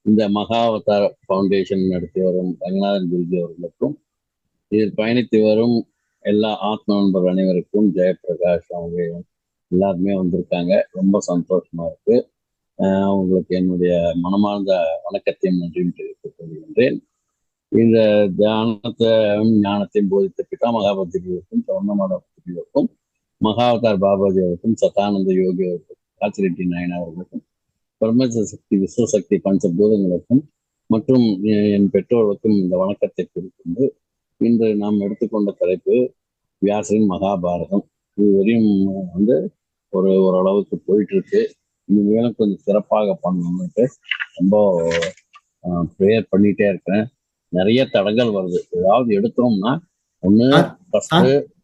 இந்த மகாவதார் ஃபவுண்டேஷன் நடத்தி வரும் ரங்கநாதன் குருஜி அவர்களுக்கும், இதில் பயணித்து வரும் எல்லா ஆத்ம நண்பர் அனைவருக்கும், ஜெயபிரகாஷ் அவங்க எல்லாருமே வந்திருக்காங்க. ரொம்ப சந்தோஷமா இருக்கு. அவங்களுக்கு என்னுடைய மனமார்ந்த வணக்கத்தையும் நன்றியும் தெரிவித்துக் கொள்கின்றேன். இந்த ஞானத்தையும் போதித்த பிதாமகா பத்திரிகைக்கும், சௌர்ணமாட பத்திரிகைக்கும், மகாவதார் பாபாஜி அவருக்கும், சதானந்த யோகி அவர்களுக்கும், காசிரெட்டி நாயனா அவர்களுக்கும், பிரம்மச சக்தி விஸ்வசக்தி பஞ்சபூதங்களுக்கும் மற்றும் என் பெற்றோருக்கும் இந்த வணக்கத்தை குறிக்கொண்டு இன்று நாம் எடுத்துக்கொண்ட தலைப்பு வியாசரின் மகாபாரதம். இதுவரையும் ஓரளவுக்கு போயிட்டு இருக்கு. இனிமேலும் கொஞ்சம் சிறப்பாக பண்ணணும்னுட்டு ரொம்ப ப்ரேயர் பண்ணிட்டே இருக்கிறேன். நிறைய தடங்கள் வருது. ஏதாவது எடுத்தோம்னா ஒண்ணு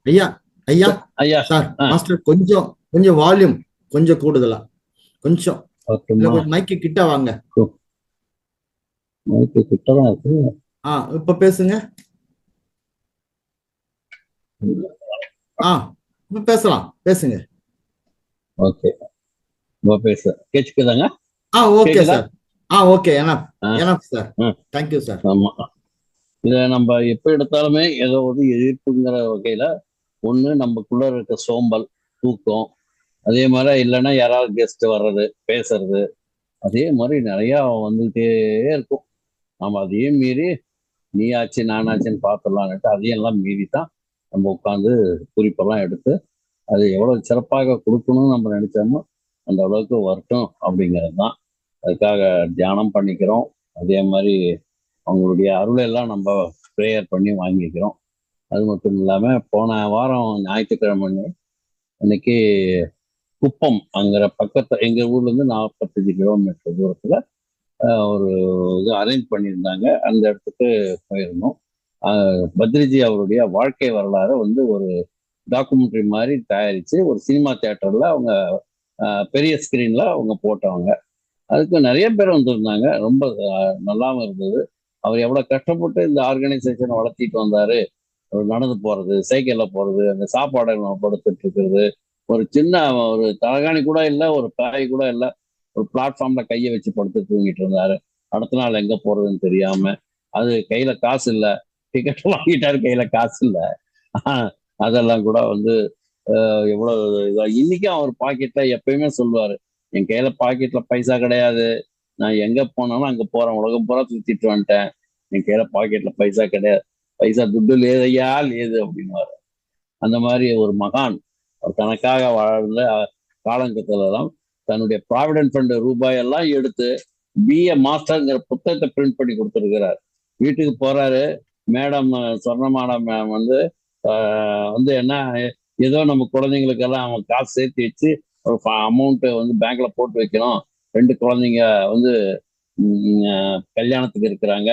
ஐயா ஐயா ஐயா சார் மாஸ்டர் கொஞ்சம் வால்யூம் கொஞ்சம் கூடுதலா கொஞ்சம் மைக்கு கிட்ட வாங்க. மைக்கு கிட்டதான் இருக்கு. இப்ப பேசுங்க. இப்ப பேசலாம், பேசுங்க. ஓகே, பேச கேட்குதாங்க? Okay sir. Okay sir. Thank you sir. ஆமா, இதை நம்ம எப்ப எடுத்தாலுமே ஏதோ ஒரு எதிர்ப்புங்கிற வகையில ஒண்ணு நமக்குள்ள இருக்க சோம்பல், தூக்கம், அதே மாதிரி இல்லைன்னா யாராவது கெஸ்ட் வர்றது, பேசுறது, அதே மாதிரி நிறைய வந்துகிட்டே இருக்கும். நம்ம அதையும் மீறி நீ ஆச்சு நானாச்சுன்னு பார்த்துடலான்ட்டு அதையும் எல்லாம் மீறி தான் நம்ம உட்காந்து குறிப்பெல்லாம் எடுத்து அது எவ்வளவு சிறப்பாக கொடுக்கணும்னு நம்ம நினைச்சோமோ அந்த அளவுக்கு வரட்டும் அப்படிங்கிறது தான். அதுக்காக தியானம் பண்ணிக்கிறோம். அதே மாதிரி அவங்களுடைய அருளெல்லாம் நம்ம ப்ரேயர் பண்ணி வாங்கிக்கிறோம். அது மட்டும் இல்லாம போன வாரம் ஞாயிற்றுக்கிழமை அன்னைக்கு குப்பம் அங்கிற பக்கத்துல எங்க ஊர்ல இருந்து 45 கிலோமீட்டர் தூரத்துல ஒரு இது அரேஞ்ச் பண்ணியிருந்தாங்க. அந்த இடத்துக்கு போயிருந்தோம். பத்ரிஜி அவருடைய வாழ்க்கை வரலாறு ஒரு டாக்குமெண்ட்ரி மாதிரி தயாரிச்சு ஒரு சினிமா தியேட்டர்ல அவங்க பெரிய ஸ்கிரீன்ல அவங்க போட்டவங்க. அதுக்கு நிறைய பேர் வந்திருந்தாங்க. ரொம்ப நல்லாவும் இருந்தது. அவர் எவ்வளவு கஷ்டப்பட்டு இந்த ஆர்கனைசேஷனை வளர்த்திட்டு வந்தாரு. நடந்து போறது, சைக்கிள்ல போறது, அந்த சாப்பாடை படுத்துட்டு இருக்கிறது, ஒரு சின்ன ஒரு தலகாணி கூட இல்லை, ஒரு காய் கூட இல்லை, ஒரு பிளாட்ஃபார்ம்ல கையை வச்சு படுத்து தூங்கிட்டு இருந்தாரு. அடுத்த நாள் எங்க போறதுன்னு தெரியாம, அது கையில காசு இல்லை, டிக்கெட் வாங்கிட்டாரு, கையில காசு இல்லை. அதெல்லாம் கூட எவ்வளவு இதா. இன்னைக்கும் அவர் பாக்கெட்ல எப்பயுமே சொல்லுவாரு, என் கையில பாக்கெட்ல பைசா கிடையாது, நான் எங்க போனாலும் அங்க போறேன், உலகம் பூரா சுத்திட்டு வந்துட்டேன், என் கையில பாக்கெட்ல பைசா கிடையாது, பைசா துட்டு லேதையா லேது அப்படின்னுவாரு. அந்த மாதிரி ஒரு மகான். அவர் தனக்காக வாழ்ந்த காலங்கத்துலதான் தன்னுடைய ப்ராவிடன்ட் ஃபண்ட் ரூபாயெல்லாம் எடுத்து பிஏ மாஸ்டர்ங்கிற புத்தகத்தை பிரிண்ட் பண்ணி கொடுத்துருக்கிறார். வீட்டுக்கு போறாரு, மேடம் சொர்ணமான மேம் என்ன ஏதோ நம்ம குழந்தைங்களுக்கெல்லாம் அவன் காசு சேர்த்து வச்சு ஒரு அமௌண்ட் பேங்க்ல போட்டு வைக்கணும், 2 குழந்தைங்க கல்யாணத்துக்கு இருக்கிறாங்க,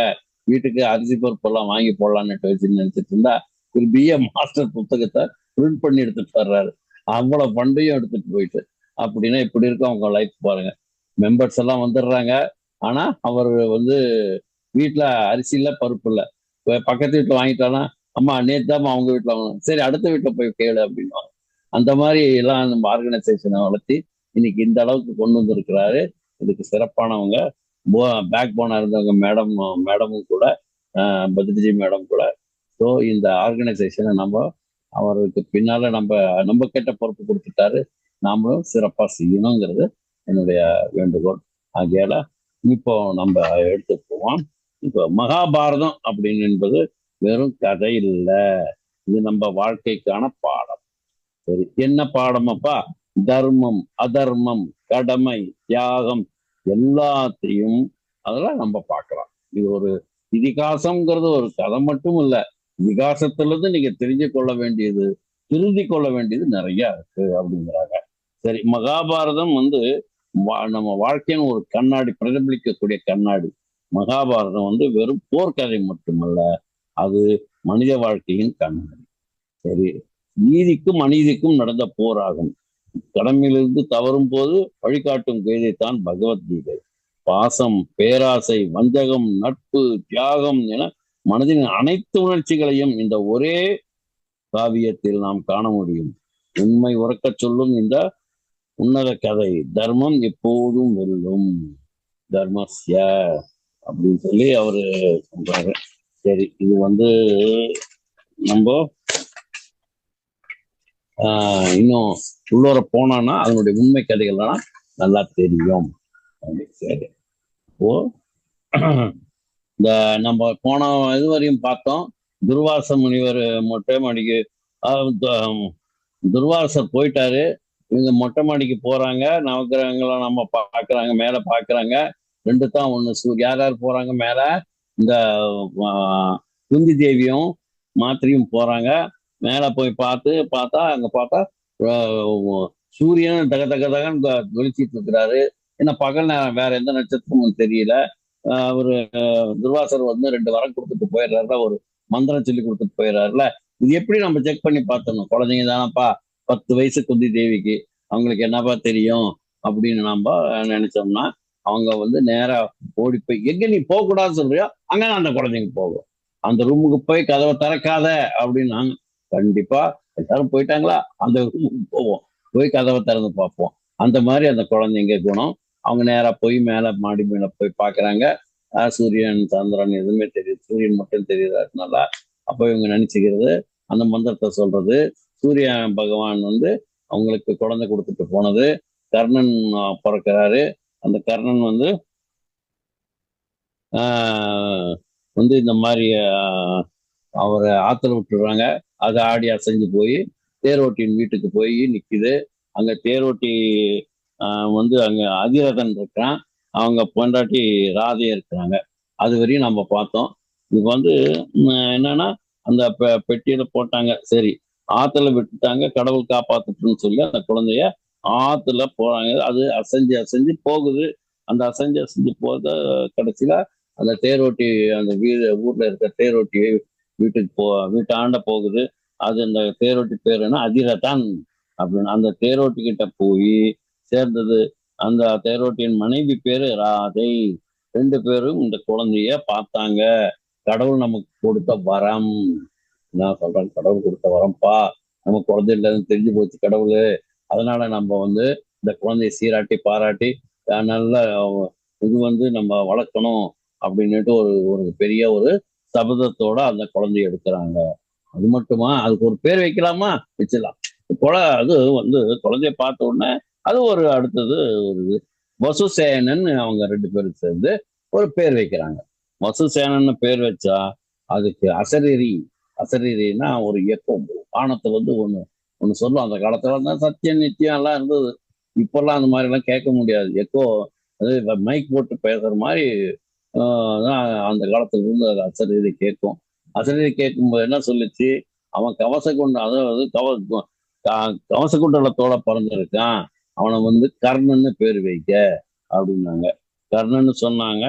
வீட்டுக்கு அரிசி பருப்பு எல்லாம் வாங்கி போடலான்னு வச்சு நினைச்சிட்டு இருந்தா ஒரு பிஏ மாஸ்டர் புத்தகத்தை பிரிண்ட் பண்ணி எடுத்துட்டு வர்றாரு. அவ்வளவு பண்டையும் எடுத்துட்டு போயிட்டு. அப்படின்னா இப்படி இருக்கும் அவங்க லைஃப் பாருங்க. மெம்பர்ஸ் எல்லாம் வந்துடுறாங்க, ஆனா அவர் வீட்டுல அரிசி இல்ல, பருப்பு இல்ல. பக்கத்து வீட்டுல வாங்கிட்டானா, அம்மா நேத்தாமா அவங்க வீட்டுல வாங்கணும், சரி அடுத்த வீட்டுல போய் கேளு அப்படின்வாங்க. அந்த மாதிரி எல்லாம் நம்ம ஆர்கனைசேஷனை வளர்த்தி இன்னைக்கு இந்த அளவுக்கு கொண்டு வந்திருக்கிறாரு. இதுக்கு சிறப்பானவங்க பேக் போனா இருந்தவங்க மேடமும் கூட, பத்ரிஜி மேடம் கூட. ஸோ இந்த ஆர்கனைசேஷனை நம்ம அவருக்கு பின்னால நம்ம கேட்ட பொறுப்பு கொடுத்துட்டாரு, நாமளும் சிறப்பா செய்யணுங்கிறது என்னுடைய வேண்டுகோள். ஆகையால இப்போ நம்ம எடுத்து போவோம். இப்போ மகாபாரதம் அப்படின்னு என்பது வெறும் கதை இல்லை, இது நம்ம வாழ்க்கைக்கான பாடம். சரி, என்ன பாடம் அப்பா? தர்மம், அதர்மம், கடமை, தியாகம் எல்லாத்தையும் அதெல்லாம் நம்ம பார்க்கலாம். இது ஒரு இதிகாசம்ங்கிறது ஒரு கதை மட்டும் இல்லை, இதிகாசத்துல நீங்க தெரிஞ்சு கொள்ள வேண்டியது, திருந்தி கொள்ள வேண்டியது நிறைய இருக்கு அப்படிங்கிறாங்க. சரி, மகாபாரதம் நம்ம வாழ்க்கையின் ஒரு கண்ணாடி, பிரதிபலிக்கக்கூடிய கண்ணாடி. மகாபாரதம் வெறும் போர்க்கதை மட்டுமல்ல, அது மனித வாழ்க்கையின் கண்ணாடி. சரி, நீதிக்கும் அநீதிக்கும் நடந்த போராகும். கடமையிலிருந்து தவறும் போது வழிகாட்டும் கீதைத்தான் பகவத்கீதை. பாசம், பேராசை, வஞ்சகம், நட்பு, தியாகம் என மனதின் அனைத்து உணர்ச்சிகளையும் இந்த ஒரே காவியத்தில் நாம் காண முடியும். உண்மை உறக்க சொல்லும் இந்த உன்னத கதை. தர்மம் எப்போதும் வெல்லும். தர்மஸ்ய அப்படின்னு சொல்லி அவரு சொல்றாரு. சரி, இது வந்து நம்ம இன்னும் உள்ளூர போனோம்னா அதனுடைய உண்மை கதைகள்லாம் நல்லா தெரியும். சரி, ஓ இந்த நம்ம போன இது வரையும் பார்த்தோம். துர்வாச முனிவர் மொட்டை மாடிக்கு துர்வாசர் போயிட்டாரு. இவங்க மொட்டை மாடிக்கு போறாங்க. நவக்கிரகங்களை நம்ம பாக்குறாங்க, மேல பாக்குறாங்க. ரெண்டு தான் ஒண்ணு. யார் யார் போறாங்க மேல? இந்த குந்தி தேவியும் மாத்திரையும் போறாங்க. மேல போய் பார்த்தா அங்க பார்த்தா சூரியன் தக தக தகன்னு வெளிச்சிட்டு இருக்கிறாரு. ஏன்னா பகல் நேரம், வேற எந்த நட்சத்திரமும் தெரியல. அவரு துர்வாசர் வந்து 2 வரம் கொடுத்துட்டு போயிடுறாருல, ஒரு மந்திரம் சொல்லி கொடுத்துட்டு போயிடுறாருல. இது எப்படி நம்ம செக் பண்ணி பார்த்தணும்? குழந்தைங்க தானப்பா, 10 வயசு குந்தி தேவிக்கு, அவங்களுக்கு என்னப்பா தெரியும் அப்படின்னு நம்ம நினைச்சோம்னா, அவங்க வந்து நேரா ஓடி போய், எங்க நீ போக கூடாதுன்னு சொல்றியோ அங்க அந்த குழந்தைங்க போகும். அந்த ரூமுக்கு போய் கதவை திறக்காத அப்படின்னாங்க. கண்டிப்பா எல்லாரும் போயிட்டாங்களா, அந்த ரூமுக்கு போவோம், போய் கதவை திறந்து பார்ப்போம். அந்த மாதிரி அந்த குழந்தைங்க குணம். அவங்க நேரா போய் மேல மாடி மேல போய் பாக்குறாங்க. சூரியன் சந்திரன் எதுவுமே தெரியுது, சூரியன் மட்டும் தெரியுறதுனால அப்ப இவங்க நினைச்சுக்கிறது, அந்த மந்திரத்தை சொல்றது, சூரிய பகவான் வந்து அவங்களுக்கு குழந்தை கொடுத்துட்டு போனது. கர்ணன் பிறக்கிறாரு. அந்த கர்ணன் வந்து வந்து இந்த மாதிரி அவரை ஆத்துல விட்டுடுறாங்க. அதை ஆடி அசைஞ்சு போய் தேரோட்டியின் வீட்டுக்கு போய் நிக்குது. அங்க தேரோட்டி வந்து அங்க அதிரதன் இருக்கிறான், அவங்க பொண்டாட்டி ராதையும் இருக்கிறாங்க. அது வரையும் நம்ம பார்த்தோம். இது வந்து என்னன்னா, அந்த பெட்டியில போட்டாங்க. சரி, ஆத்துல விட்டுட்டாங்க, கடவுள் காப்பாத்துட்டுன்னு சொல்லி அந்த குழந்தைய ஆத்துல போறாங்க. அது அசைஞ்சு அசைஞ்சு போகுது. அந்த அசைஞ்சு அசைஞ்சு போத கடைசியில அந்த தேரோட்டி, அந்த ஊர்ல இருக்க தேரோட்டி வீட்டுக்கு வீட்டாண்ட போகுது. அது அந்த தேரோட்டி பேர் என்ன, அதிரதான் அப்படின்னு. அந்த தேரோட்டி கிட்ட போய் சேர்ந்தது. அந்த தேரோட்டியின் மனைவி பேரு ராதை. 2 பேரும் இந்த குழந்தைய பார்த்தாங்க. கடவுள் நமக்கு கொடுத்த வரம். நான் சொல்றேன், கடவுள் கொடுத்த வரம்பா. நமக்கு குழந்தை இல்லைன்னு தெரிஞ்சு போச்சு கடவுள். அதனால நம்ம வந்து இந்த குழந்தைய சீராட்டி பாராட்டி நல்ல இது வந்து நம்ம வளர்க்கணும் அப்படின்னுட்டு ஒரு ஒரு பெரிய ஒரு சபதத்தோட அந்த குழந்தைய எடுக்கிறாங்க. அது மட்டுமா, அதுக்கு ஒரு பேர் வைக்கலாமா? வச்சிடலாம். அது வந்து குழந்தைய பார்த்த உடனே அது ஒரு அடுத்தது ஒரு வசுசேனன், அவங்க 2 பேரும் சேர்ந்து ஒரு பேர் வைக்கிறாங்க. வசுசேனன் பேர் வச்சா அதுக்கு அசரீரி. அசரீரின்னா ஒரு இயக்கம். வானத்துல வந்து ஒண்ணு சொல்லும். அந்த காலத்துல தான் சத்தியம் நித்தியம் எல்லாம் இருந்தது. இப்பெல்லாம் அந்த மாதிரி எல்லாம் கேட்க முடியாது. எக்கோ, அது மைக் போட்டு பேசுற மாதிரி தான் அந்த காலத்துல இருந்து அது அசரீரி கேட்கும். அசரீரி கேட்கும்போது என்ன சொல்லிச்சு, அவன் கவச குண்டம், அதாவது கவச குண்டலத்தோட பிறந்திருக்கான், அவனை வந்து கர்ணன்னு பேர் வைக்க அப்படின்னாங்க. கர்ணன்னு சொன்னாங்க.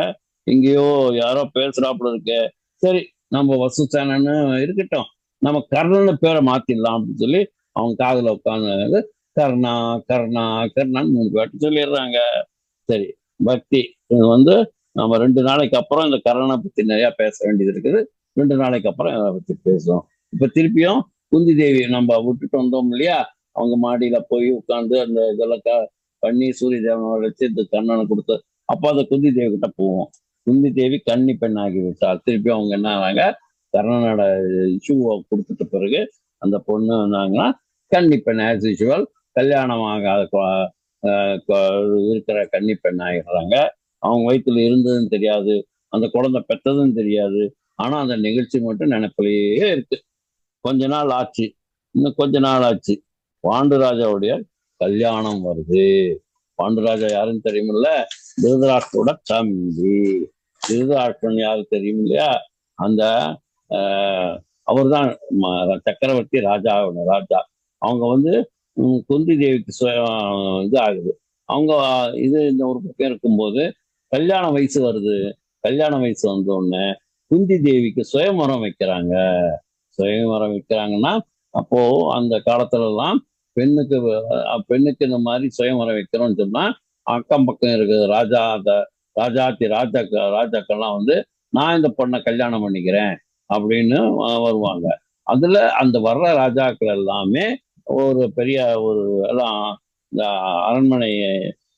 எங்கேயோ யாரோ பேசுறாப்புல இருக்கு. சரி, நம்ம வசுசேனன்னு இருக்கட்டும், நம்ம கர்ணன்னு பேரை மாத்திடலாம் அப்படின்னு சொல்லி அவங்க காதுல உட்காந்து கர்ணா கர்ணா கர்ணான்னு 3 பேர்ட்டு சொல்லிடுறாங்க. சரி, பக்தி. இது வந்து நம்ம 2 நாளைக்கு அப்புறம் இந்த கர்ணனை பத்தி நிறைய பேச வேண்டியது இருக்குது. 2 நாளைக்கு அப்புறம் அதை பத்தி பேசுவோம். இப்ப திருப்பியும் குந்தி தேவி நம்ம விட்டுட்டு வந்தோம் இல்லையா, அவங்க மாடியில போய் உட்காந்து அந்த இதெல்லாம் பண்ணி சூரிய தேவனை வச்சு இந்த கர்ணனை கொடுத்து, அப்போ அந்த குந்தி தேவி கிட்ட போவோம். குந்தி தேவி கன்னி பெண் ஆகி விட்டாள். திருப்பி அவங்க என்ன ஆனாங்க, கர்ணனோட இஷ்யூவை கொடுத்துட்ட பிறகு அந்த பொண்ணு வந்தாங்கன்னா கன்னி பெண், ஆஸ் யூஷுவல் கல்யாணம் ஆகாத இருக்கிற கன்னி பெண் ஆகிடுறாங்க. அவங்க வயிற்றுல இருந்ததுன்னு தெரியாது, அந்த குழந்தை பெற்றதுன்னு தெரியாது. ஆனா அந்த நிகழ்ச்சி மட்டும் நினைப்பிலேயே இருக்கு. கொஞ்ச நாள் ஆச்சு, இன்னும் கொஞ்ச நாள் ஆச்சு, பாண்டுராஜாவுடைய கல்யாணம் வருது. பாண்டுராஜா யாருன்னு தெரியுமில்ல, திருதராஷ்டிரோட தம்பி. திருதராஷ்டிரன் யாரு தெரியும் இல்லையா, அந்த அவர் தான் சக்கரவர்த்தி ராஜா. அவங்க வந்து குந்தி தேவிக்கு இது ஆகுது. அவங்க இது இந்த ஒரு பக்கம் இருக்கும்போது கல்யாண வயசு வருது. கல்யாண வயசு வந்த உடனே குந்தி தேவிக்கு சுயமரம் வைக்கிறாங்க. சுயமரம் வைக்கிறாங்கன்னா, அப்போ அந்த காலத்துல எல்லாம் பெண்ணுக்கு இந்த மாதிரி சுயமரம் வைக்கிறோம்னு சொன்னா அக்கம் பக்கம் இருக்குது ராஜாக்கள்லாம் வந்து நான் இந்த பொண்ணை கல்யாணம் பண்ணிக்கிறேன் அப்படின்னு வருவாங்க. அதுல அந்த வர்ற ராஜாக்கள் எல்லாமே ஒரு பெரிய ஒரு எல்லாம் இந்த அரண்மனை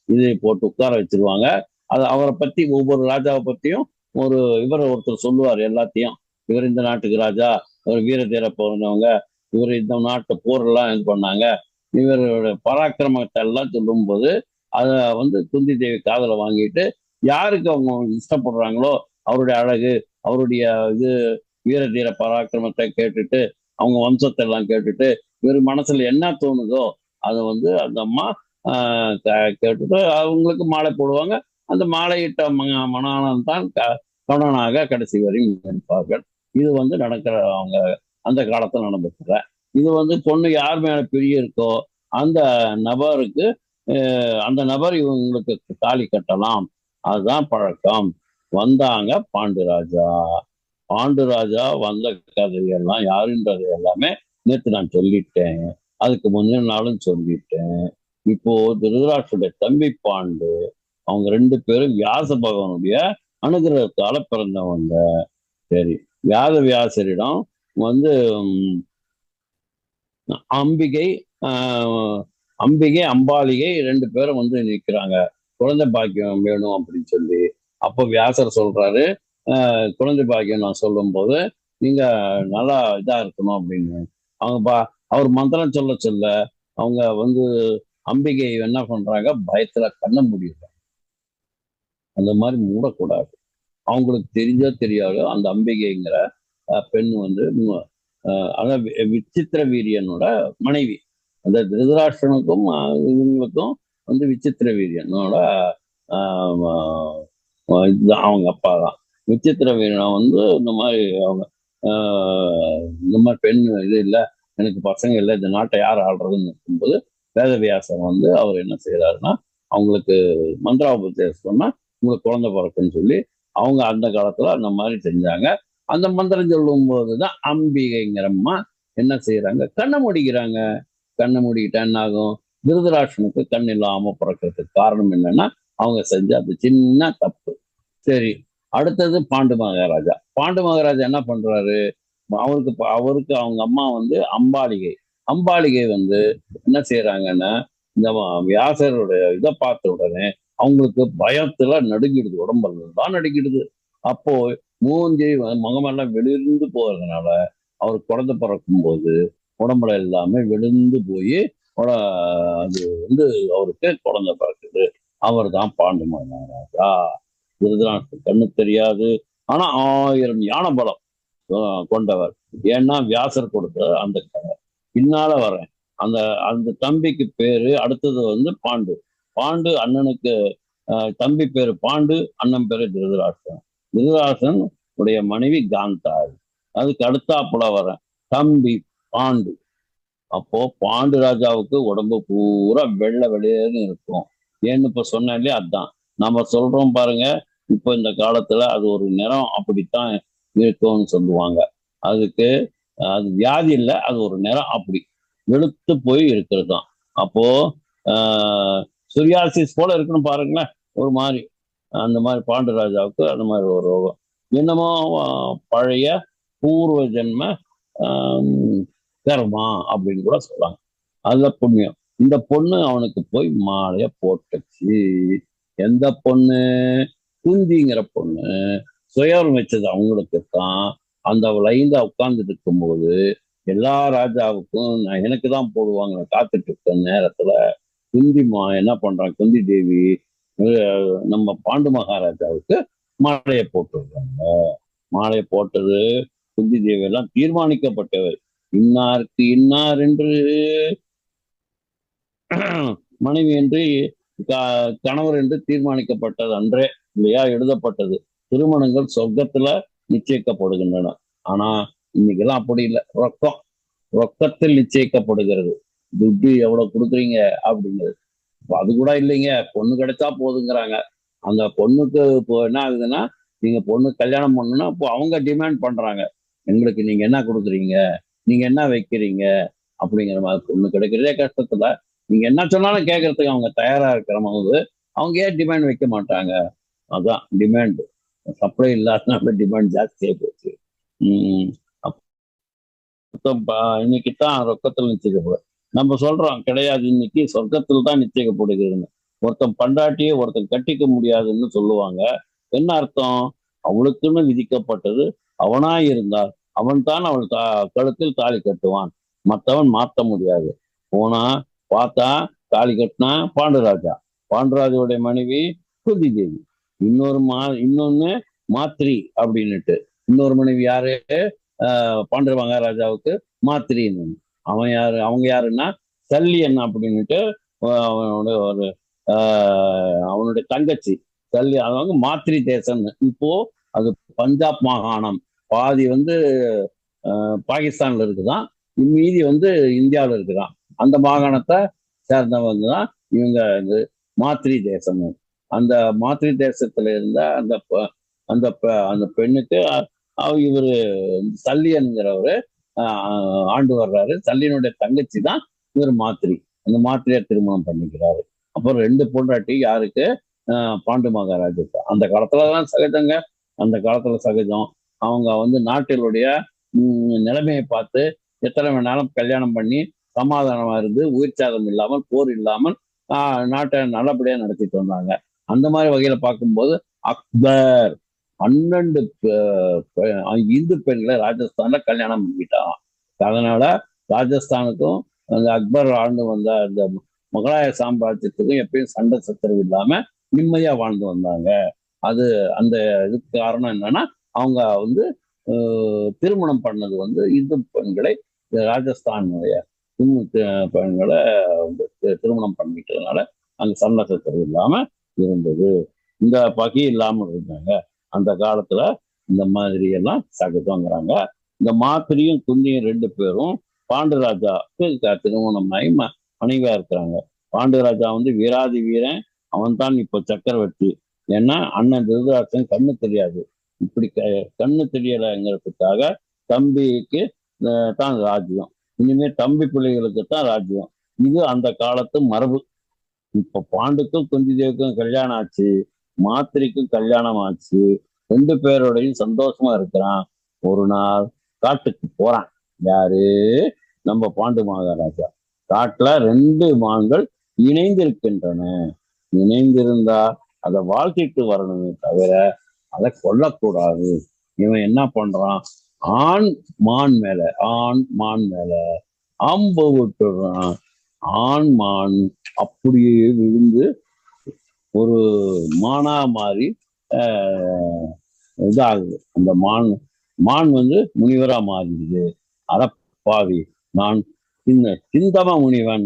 இது போட்டு உட்கார வச்சிருவாங்க. அது அவரை பத்தி, ஒவ்வொரு ராஜாவை பத்தியும் இவர் ஒருத்தர் சொல்லுவார் எல்லாத்தையும். இவர் இந்த நாட்டுக்கு ராஜா, இவர் வீர தீர பிறந்தவங்க, இவர் இந்த நாட்டு போரெல்லாம் இது பண்ணாங்க, இவரோட பராக்கிரமத்தை எல்லாம் சொல்லும்போது அதை குந்தி தேவி காதல வாங்கிட்டு யாருக்கு அவங்க இஷ்டப்படுறாங்களோ அவருடைய அழகு, அவருடைய வீர தீர பராக்கிரமத்தை கேட்டுட்டு, அவங்க வம்சத்தை எல்லாம் கேட்டுட்டு, இவர் மனசுல என்ன தோணுதோ அதை அந்த அம்மா கேட்டுட்டு அவங்களுக்கு மாலை போடுவாங்க. அந்த மாலையிட்ட மணாளன் தான் கணவனாக கடைசி வரையும் நினைப்பார்கள். இது நடக்கிற அவங்க அந்த காலத்துல நடந்துக்கிற இது பொண்ணு யார் மேல பிரிய இருக்கோ அந்த நபருக்கு அந்த நபர் இவங்களுக்கு தாலி கட்டலாம். அதுதான் பழக்கம். வந்தாங்க பாண்டுராஜா. பாண்டுராஜா வந்த கதையெல்லாம் யாருன்றது எல்லாமே நேற்று நான் சொல்லிட்டேன், அதுக்கு முந்தின நாளும் சொல்லிட்டேன். இப்போ திருதராஷ்டிரனுடைய தம்பி பாண்டு, அவங்க 2 பேரும் வியாச பகவானுடைய அனுகிரகத்தால பிறந்தவங்க. சரி, வியாசரிடம் அம்பிகை அம்பாலிகை 2 பேரும் நிற்கிறாங்க. குழந்தை பாக்கியம் வேணும் அப்படின்னு சொல்லி. அப்போ வியாசர் சொல்றாரு, குழந்தை பாக்கியம் நான் சொல்லும் போது நீங்க நல்லா இதா இருக்கணும் அப்படின்னு. அவர் மந்திரம் சொல்ல சொல்ல அவங்க அம்பிகை என்ன பண்றாங்க, பயத்துல கண்ண முடியல. அந்த மாதிரி மூடக்கூடாது. அவங்களுக்கு தெரிஞ்சோ தெரியாதோ அந்த அம்பிகைங்கிற பெண் அதான் விசித்திர வீரியனோட மனைவி. அந்த திருதராஷ்டிரனுக்கும் இவங்களுக்கும் விசித்திர வீரியனோட அவங்க அப்பா தான். விசித்திர வீரன் இந்த மாதிரி அவங்க இந்த மாதிரி பெண் இது இல்லை, எனக்கு பசங்க இல்லை, இந்த நாட்டை யார் ஆள்றதுன்னு இருக்கும்போது வேதவியாசம் அவர் என்ன செய்யறாருன்னா, அவங்களுக்கு மந்திராபதேசம் சொன்னா உங்களுக்கு குழந்தை பிறக்குன்னு சொல்லி அவங்க அந்த காலத்துல அந்த மாதிரி செஞ்சாங்க. அந்த மந்திரம் சொல்லும் போதுதான் அம்பிகைங்கிறம்மா என்ன செய்யறாங்க, கண்ணை மூடிக்கிறாங்க. கண்ணை மூடிக்கிட்டா என்ன ஆகும், திருதராஷ்டிரனுக்கு கண் இல்லாம பிறக்கிறதுக்கு காரணம் என்னன்னா அவங்க செஞ்ச அது சின்ன தப்பு. சரி, அடுத்தது பாண்டு மகாராஜா. பாண்டு மகாராஜா என்ன பண்றாரு, அவருக்கு அவங்க அம்மா அம்பாலிகை. அம்பாலிகை என்ன செய்யறாங்கன்னா, இந்த வியாசருடைய இதை பார்த்த உடனே அவங்களுக்கு பயத்துல நடுங்கிடுது, உடம்பெல்லாம் தான் நடுங்கிடுது. அப்போ மூஞ்சி முகமெல்லாம் வெளிர்ந்து போறதுனால அவர் குழந்தை பிறக்கும் போது உடம்புல எல்லாமே விழுந்து போய் அது அவருக்கு குழந்தை பிறக்குது. அவர் தான் பாண்டு மகாராஜா. திருதராஷ்டிரனுக்கு கண்ணு தெரியாது, ஆனா 1000 யானை பலம் கொண்டவர். ஏன்னா வியாசர் கொடுத்த அந்த கதை. பின்னால வரேன். அந்த அந்த தம்பிக்கு பேரு அடுத்தது பாண்டு. பாண்டு அண்ணனுக்கு தம்பி பேரு பாண்டு, அண்ணன் பேரு திருதராஷ்டிரன். திருதராஷ்டிரன் உடைய மனைவி காந்தாரி. அதுக்கு அடுத்தாப்புல வரேன் தம்பி பாண்டு. அப்போ பாண்டு ராஜாவுக்கு உடம்பு பூரா வெள்ளை வெளியேன்னு இருக்கும். ஏன்னு இப்ப சொன்னேன் இல்லையா, அதுதான் நம்ம சொல்றோம் பாருங்க. இப்போ இந்த காலத்துல அது ஒரு நிறம் அப்படித்தான் இருக்கும்னு சொல்லுவாங்க. அதுக்கு அது வியாதி இல்லை, அது ஒரு நிறம் அப்படி வெளுத்து போய் இருக்கிறது தான். அப்போ சுரியாசிஸ் போல இருக்குன்னு பாருங்களேன், ஒரு மாதிரி. அந்த மாதிரி பாண்டுராஜாவுக்கு அந்த மாதிரி ஒரு ரோகம். என்னமோ பழைய பூர்வ ஜென்ம கர்மா அப்படின்னு கூட சொல்றாங்க. அதுல புண்ணியம். இந்த பொண்ணு அவனுக்கு போய் மாலைய போட்டுச்சு. எந்த பொண்ணு, குந்திங்கிற பொண்ணு. சுயம் வச்சது அவங்களுக்கு தான். அந்த லைன்ல உட்கார்ந்துட்டு இருக்கும்போது எல்லா ராஜாவுக்கும் எனக்கு தான் போடுவாங்க, நான் காத்துட்டு இருக்க நேரத்துல குந்திமா என்ன பண்றான், குந்தி தேவி நம்ம பாண்டு மகாராஜாவுக்கு மாலையை போட்டுருக்காங்க. மாலையை போட்டது குந்தி தேவி எல்லாம் தீர்மானிக்கப்பட்டவை. இன்னாருக்கு இன்னார் என்று மனைவி என்று கணவர் என்று தீர்மானிக்கப்பட்டது அன்றே இல்லையா, எழுதப்பட்டது. திருமணங்கள் சொர்க்கத்துல நிச்சயிக்கப்படுகின்றன. ஆனா இன்னைக்கெல்லாம் அப்படி இல்லை. ரொக்கத்தில் நிச்சயிக்கப்படுகிறது. துட்டு எவ்வளவு கொடுக்குறீங்க அப்படிங்கிறது. அது கூட இல்லைங்க, பொண்ணு கிடைச்சா போதுங்கிறாங்க. அந்த பொண்ணுக்கு இப்போ என்ன ஆகுதுன்னா, நீங்க பொண்ணு கல்யாணம் பண்ணணும்னா இப்போ அவங்க டிமாண்ட் பண்றாங்க, எங்களுக்கு நீங்க என்ன கொடுக்குறீங்க, நீங்க என்ன வைக்கிறீங்க அப்படிங்கிற மாதிரி. பொண்ணு கிடைக்கிறதே கஷ்டத்துல நீங்க என்ன சொன்னாலும் கேட்கறதுக்கு அவங்க தயாரா இருக்கிற போது அவங்க ஏன் டிமாண்ட் வைக்க மாட்டாங்க. அதான் டிமாண்ட். சப்ளை இல்லாதனால டிமாண்ட் ஜாஸ்தியா போச்சு. இன்னைக்குத்தான் ரொக்கத்தில் நிச்சயிக்கப்படும். நம்ம சொல்றோம் கிடையாது, இன்னைக்கு சொர்க்கத்தில் தான் நிச்சயிக்கப்படுகிறதுன்னு. ஒருத்தன் பண்டாட்டியே ஒருத்தன் கட்டிக்க முடியாதுன்னு சொல்லுவாங்க. என்ன அர்த்தம், அவளுக்குன்னு விதிக்கப்பட்டது. அவனாயிருந்தால் அவன்தான் அவள் கழுத்தில் தாலி கட்டுவான், மற்றவன் மாத்த முடியாது. போனா பார்த்தா தாலி கட்டினா பாண்டுராஜா, பாண்டுராஜாவுடைய மனைவி குந்தி தேவி. இன்னொன்னு மாத்ரி அப்படின்னுட்டு இன்னொரு மனைவி யாரு, பாண்டு மகாராஜாவுக்கு மாத்திரின்னு. அவங்க யாருன்னா சல்லியன் அப்படின்னுட்டு அவனோட ஒரு அவனுடைய தங்கச்சி சல்லி. அவங்க மாத்திரி தேசம்னு. இப்போ அது பஞ்சாப் மாகாணம் பாதி பாகிஸ்தான்ல இருக்குதான், மீதி இந்தியாவில் இருக்குதான். அந்த மாகாணத்தை சேர்ந்தவங்க தான் இவங்க மாத்திரி தேசம். அந்த மாத்திரி தேசத்துல இருந்த அந்த அந்த அந்த பெண்ணுக்கு இவரு சல்லியன்கிறவரு ஆண்டு வர்றாரு. சல்லியனுடைய தங்கச்சி தான் இவர் மாத்திரி. அந்த மாத்திரையை திருமணம் பண்ணிக்கிறாரு. அப்புறம் 2 பொண்டாட்டி யாருக்கு, பாண்டு மகாராஜுக்கு. அந்த காலத்துலதான் சகஜங்க, அந்த காலத்துல சகஜம். அவங்க நாட்டினுடைய நிலைமையை பார்த்து எத்தனை வேணாலும் கல்யாணம் பண்ணி சமாதானமா இருந்து உயிர் சேதம் இல்லாமல் போர் இல்லாமல் நாட்டை நல்லபடியா நடத்திட்டு வந்தாங்க. அந்த மாதிரி வகையில பார்க்கும்போது அக்பர் 12 இந்து பெண்களை ராஜஸ்தான்ல கல்யாணம் பண்ணிட்டான். அதனால ராஜஸ்தானுக்கும் அந்த அக்பர் ஆண்டு வந்த அந்த முகலாய சாம்ராஜ்யத்துக்கும் எப்பயும் சண்டை சச்சரவு இல்லாம நிம்மதியா வாழ்ந்து வந்தாங்க. அது அந்த இதுக்கு காரணம் என்னன்னா, அவங்க திருமணம் பண்ணது இந்து பெண்களை, ராஜஸ்தானுடைய பெண்களை திருமணம் பண்ணிட்டதுனால அங்க சண்டை சச்சரவு இல்லாம இருந்தது. இந்த பகை இல்லாம இருந்தாங்க. அந்த காலத்துல இந்த மாதிரி எல்லாம் சகஜங்கிறாங்க. இந்த மாத்திரியும் குந்தியும் 2 பேரும் பாண்டுராஜாவுக்கு திருமணமாகி மனைவியா இருக்கிறாங்க. பாண்டுராஜா வீராதி வீரன், அவன் தான் இப்போ சக்கரவர்த்தி. ஏன்னா அண்ணன் திருதராஷ்டிரன் கண்ணு தெரியாது, இப்படி கண்ணு தெரியலைங்கிறதுக்காக தம்பிக்கு தான் ராஜ்யம், இனிமே தம்பி பிள்ளைகளுக்கு தான் ராஜ்யம். இது அந்த காலத்து மரபு. இப்ப பாண்டுக்கும் குந்தி தேவிக்கும் கல்யாணம் ஆச்சு, மாத்திரிக்கும் கல்யாணம் ஆச்சு. 2 பேரோடையும் சந்தோஷமா இருக்கிறான். ஒரு நாள் காட்டுக்கு போறான். யாரு, நம்ம பாண்டு மகாராஜா. காட்டுல 2 மான்கள் இணைந்திருக்கின்றன. இணைந்திருந்தா அதை வாழ்க்கைக்கு வரணுமே தவிர அதை கொல்லக்கூடாது. இவன் என்ன பண்றான், ஆண் மான் மேல அம்பு விட்டுறான். ஆண் மான் அப்படியே விழுந்து ஒரு மானா மாறி இதாகுது. அந்த மான் முனிவரா மாறிடுது. அறப்பாவி, நான் சிந்தம முனிவன்,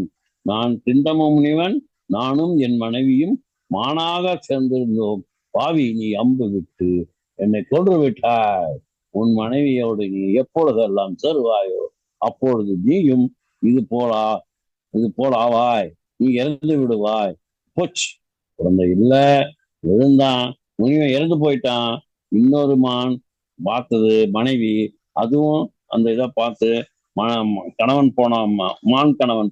நானும் என் மனைவியும் மானாக சேர்ந்திருந்தோம். பாவி, நீ அம்பு விட்டு என்னை கொன்று விட்டாய். உன் மனைவியோடு நீ எப்பொழுதெல்லாம் சேருவாயோ அப்பொழுது நீயும் இது போல ஆவாய், நீ இறந்து விடுவாய். போச்சு, குழந்தை இல்ல, விழுந்தான், முனிவன் இறந்து போயிட்டான். இன்னொரு மான் பார்த்தது மனைவி, அதுவும் அந்த இதை பார்த்து கணவன்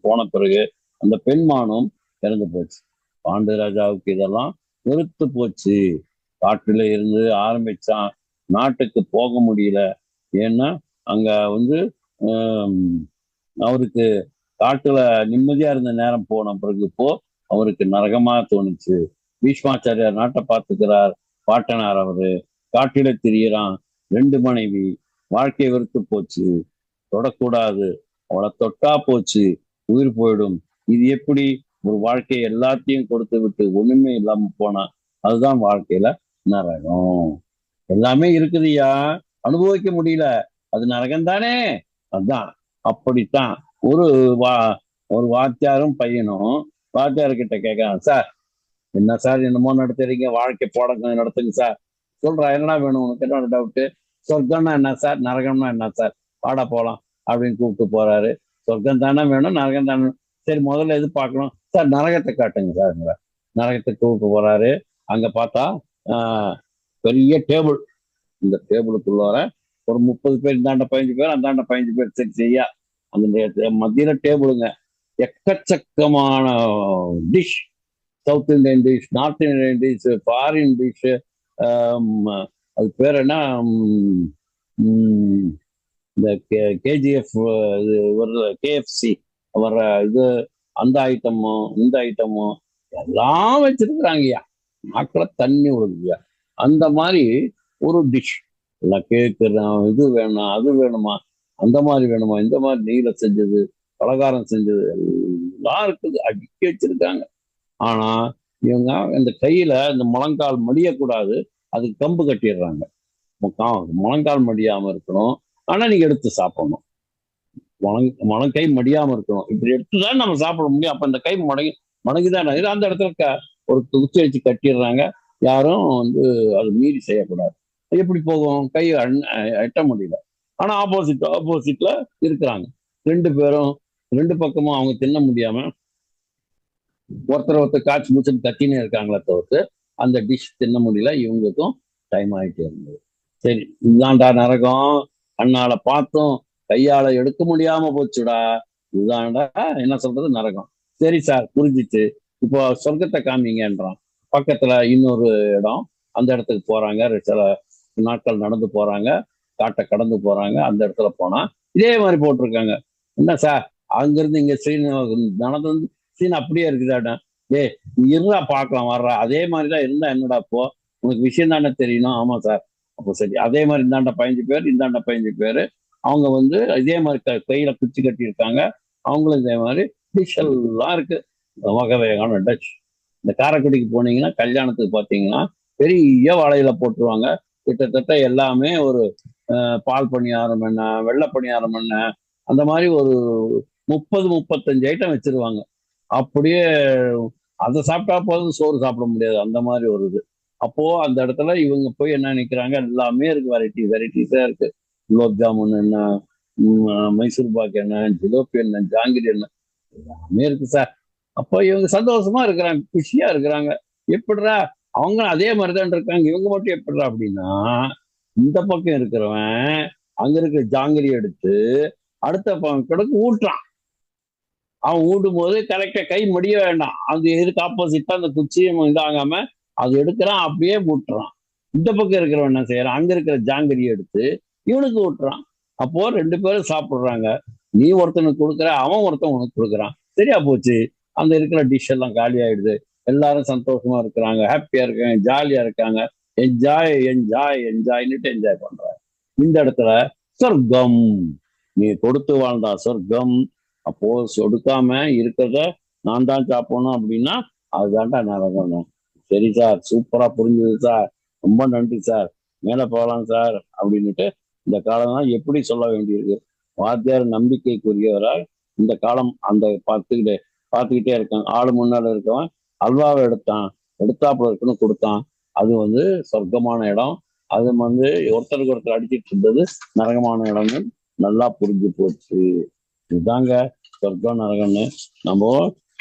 போன பிறகு அந்த பெண் மானும் இறந்து போச்சு. பாண்டு ராஜாவுக்கு இதெல்லாம் வெறுத்து போச்சு. காட்டுல இருந்து ஆரம்பிச்சான், நாட்டுக்கு போக முடியல. ஏன்னா அங்க அவருக்கு காட்டுல நிம்மதியா இருந்த நேரம் போன பிறகு அவருக்கு நரகமா தோணுச்சு. பீஷ்மாச்சாரியார் நாட்டை பார்த்துக்கிறார், பாட்டனார் அவரு. காட்டில திரியறான், 2 மனைவி, வாழ்க்கை வெறுத்து போச்சு, தொடக்கூடாது, அவளை தொட்டா போச்சு, உயிர் போயிடும். இது எப்படி ஒரு வாழ்க்கை எல்லாத்தையும் கொடுத்து விட்டு ஒண்ணுமே இல்லாம போனா, அதுதான் வாழ்க்கையில நரகம். எல்லாமே இருக்குதுயா, அனுபவிக்க முடியல, அது நரகம் தானே. அதுதான் அப்படித்தான். ஒரு வாத்தியாரும் பையனும் வாத்தியார்கிட்ட கேட்கறான், சார் என்ன சார் என்னமோ நடத்துறீங்க, வாழ்க்கை போட நடத்துங்க சார். சொல்றா, என்னடா வேணும் உனக்கு, என்ன டவுட்டு? சொர்க்கம்னா என்ன சார், நரகம்னா என்ன சார், பாட போலாம் அப்படின்னு கூப்பிட்டு போறாரு. சொர்க்கம் தானே வேணும், நரகம் தானே. சரி, முதல்ல எது பார்க்கணும் சார், நரகத்தை காட்டுங்க சார். நரகத்தை கூப்பிட்டு போறாரு. அங்க பார்த்தா பெரிய டேபிள். இந்த டேபிளுக்குள்ளார ஒரு 30 பேர், இந்தாண்ட 15 பேர், அந்தாண்ட 15 பேர், சரி சரியா. அந்த மத்தியில டேபிளுங்க, எக்கச்சக்கமான dish, south Indian dish, north Indian dish, foreign dish. அது பேர் என்ன, இந்த கேஜிஎஃப் இது வர்ற, கேஎஃப்சி வர்ற இது, அந்த ஐட்டமும் இந்த ஐட்டமும் எல்லாம் வச்சிருக்கிறாங்கய்யா. நாக்கில் தண்ணி விடுதுயா. அந்த மாதிரி ஒரு டிஷ் எல்லாம் கேட்குறான், இது வேணும் அது வேணுமா, அந்த மாதிரி வேணுமா, இந்த மாதிரி நெய்ல செஞ்சது, பலகாரம் செஞ்சது எல்லாம் இருக்குது, அடுக்கி வச்சிருக்காங்க. ஆனா இவங்க இந்த கையில இந்த முழங்கால் மடியக்கூடாது, அதுக்கு கம்பு கட்டிடுறாங்க. முழங்கால் மடியாம இருக்கணும், ஆனா நீங்க எடுத்து சாப்பிடணும். முழங்கை மடியாம இருக்கணும், இப்படி எடுத்துதான் நம்ம சாப்பிட முடியும். அப்ப இந்த கை மடங்கிதான் அந்த இடத்துல ஒரு குச்சி வச்சு கட்டிடுறாங்க. யாரும் வந்து அது மீறி செய்யக்கூடாது. எப்படி போகும், கை எட்ட முடியல. ஆனா ஆப்போசிட்ல இருக்கிறாங்க ரெண்டு பேரும், ரெண்டு பக்கமும் அவங்க தின்ன முடியாம ஒருத்தர் காய்ச்சி மூச்சுன்னு கத்தினே இருக்காங்களே தவிர்த்து அந்த டிஷ் தின்ன முடியல. இவங்களுக்கும் டைம் ஆகிட்டே இருந்தது. சரி, இதுதான்டா நரகம், கண்ணால பார்த்தும் கையால எடுக்க முடியாம போச்சுடா, இதுதான்டா என்ன சொல்றது நரகம். சரி சார், புரிஞ்சிச்சு, இப்போ சொர்க்கத்தை காமிங்கன்றான். பக்கத்துல இன்னொரு இடம், அந்த இடத்துக்கு போறாங்க. சில நாட்கள் நடந்து போறாங்க, காட்டை கடந்து போறாங்க. அந்த இடத்துல போனா இதே மாதிரி போட்டிருக்காங்க. என்ன சார், அங்கிருந்து இங்க சீன் நடந்து சீன் அப்படியே இருக்குதாடா. இருந்தா பார்க்கலாம் வர்றா, அதே மாதிரிதான் இருந்தா என்னடா இப்போ உனக்கு விஷயம் தானே தெரியணும். ஆமா சார். அப்போ சரி, அதே மாதிரி இந்தாண்ட 15 பேர், இந்தாண்ட 15 பேர். அவங்க வந்து இதே மாதிரி கையில குச்சி கட்டி இருக்காங்க. அவங்களும் இதே மாதிரி டிஷ் எல்லாம் இருக்கு, வகை வகையான டச். இந்த காரைக்குடிக்கு போனீங்கன்னா கல்யாணத்துக்கு பார்த்தீங்கன்னா பெரிய வாழையில போட்டுருவாங்க. கிட்டத்தட்ட எல்லாமே ஒரு பால் பணியாரம் என்ன, வெள்ளை பணியாரம் என்ன, அந்த மாதிரி ஒரு 30-35 ஐட்டம் வச்சிருவாங்க. அப்படியே அதை சாப்பிட்டா போதும், சோறு சாப்பிட முடியாது, அந்த மாதிரி ஒரு இது. அப்போ அந்த இடத்துல இவங்க போய் என்ன நினைக்கிறாங்க, எல்லாமே இருக்கு, வெரைட்டிஸா இருக்கு. குலோப் ஜாமுன் என்ன, மைசூர் பாக் என்ன, ஜிலேபி என்ன, ஜாங்கிரி என்ன, எல்லாமே இருக்கு சார். அப்போ இவங்க சந்தோஷமா இருக்கிறாங்க, குஷியா இருக்கிறாங்க. எப்படிரா அவங்க அதே மாதிரிதான் இருக்காங்க, இவங்க மட்டும் எப்படிரா அப்படின்னா, இந்த பக்கம் இருக்கிறவன் அங்க இருக்கிற ஜாங்கிரி எடுத்து அடுத்த கிடக்கு ஊட்டுறான். அவன் ஊடும் போது கரெக்டா கை முடிய வேண்டாம், அது எதுக்கு ஆப்போசிட்டா அந்த குச்சியும் இதாகாம அது எடுக்கிறான், அப்படியே ஊட்டுறான். இந்த பக்கம் இருக்கிறவன் என்ன செய்யறான், அங்க இருக்கிற ஜாங்கிரியை எடுத்து இவனுக்கு ஊட்டுறான். அப்போ 2 பேரும் சாப்பிடுறாங்க. நீ ஒருத்தனுக்கு கொடுக்குற, அவன் ஒருத்தன் உனக்கு கொடுக்குறான். சரியா போச்சு. அந்த இருக்கிற டிஷ் எல்லாம் காலி ஆயிடுது. எல்லாரும் சந்தோஷமா இருக்கிறாங்க, ஹாப்பியா இருக்காங்க, ஜாலியா இருக்காங்க. என்ஜாய் என்ஜாய் என்ஜாய்னுட்டு என்ஜாய் பண்றாங்க. இந்த இடத்துல சொர்க்கம், நீ கொடுத்து வாழ்ந்தா சொர்க்கம். அப்போ சொடுக்காம இருக்கிறத நான் தான் சாப்பிடணும் அப்படின்னா அதுதான்டா நரகம். சரி சார், சூப்பரா புரிஞ்சுது சார், ரொம்ப நன்றி சார், மேல போகலாம் சார் அப்படின்னுட்டு இந்த காலம் எப்படி சொல்ல வேண்டியிருக்கு. வாத்தியார் நம்பிக்கைக்குரியவரால் இந்த காலம் அந்த பார்த்துக்கிட்டே இருக்கான். ஆளு முன்னால இருக்கவன் அல்வாவை எடுத்தாப்புல இருக்குன்னு கொடுத்தான். அது வந்து சொர்க்கமான இடம். அது வந்து ஒருத்தருக்கு ஒருத்தர் அடிச்சிட்டு இருந்தது நரகமான இடம்னு நல்லா புரிஞ்சு போச்சு. இதுதாங்க சொர்க்கம் நரகம்னு. நம்ம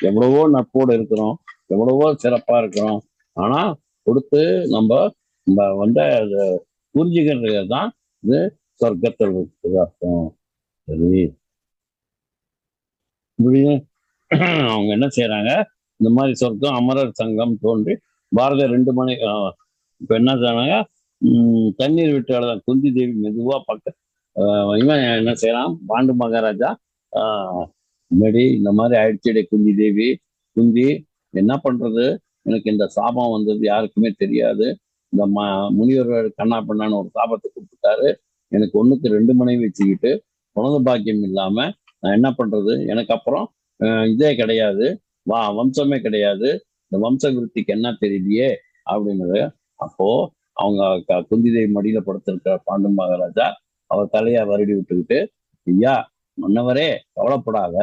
எவ்வளவோ நட்போடு இருக்கிறோம், எவ்வளவோ சிறப்பா இருக்கிறோம். ஆனா கொடுத்து நம்ம வந்து அதை புரிஞ்சுக்கிறது தான் இது சொர்க்கத்தில் அர்த்தம். சரி, அவங்க என்ன செய்யறாங்க, இந்த மாதிரி சொர்க்கம் அமரர் சங்கம் தோன்றி பாரத 2 மணி இப்ப என்ன சொன்னாங்க, தண்ணீர் விட்டு அழதான் குந்தி தேவி மெதுவா இவன் என்ன செய்யறான், பாண்டு மகாராஜா முன்னாடி இந்த மாதிரி ஆயிடுச்சு குந்தி தேவி, குந்தி என்ன பண்றது, எனக்கு இந்த சாபம் வந்தது யாருக்குமே தெரியாது. இந்த முனிவர் கண்ணா பண்ணான்னு ஒரு சாபத்தை கொடுத்துட்டாரு. எனக்கு 1க்கு 2 மனைவி வச்சுக்கிட்டு குழந்தை பாக்கியம் இல்லாம நான் என்ன பண்றது, எனக்கு அப்புறம் இதே கிடையாது, வம்சமே கிடையாது, இந்த வம்ச விருத்திக்கு என்ன தெரியலையே அப்படின்னது. அப்போ அவங்க குந்தி தேவி மடியில படுத்திருக்கிற பாண்டு மகாராஜா அவர் தலையா வருடி விட்டுக்கிட்டு, ஐயா மன்னவரே கவலைப்படாத,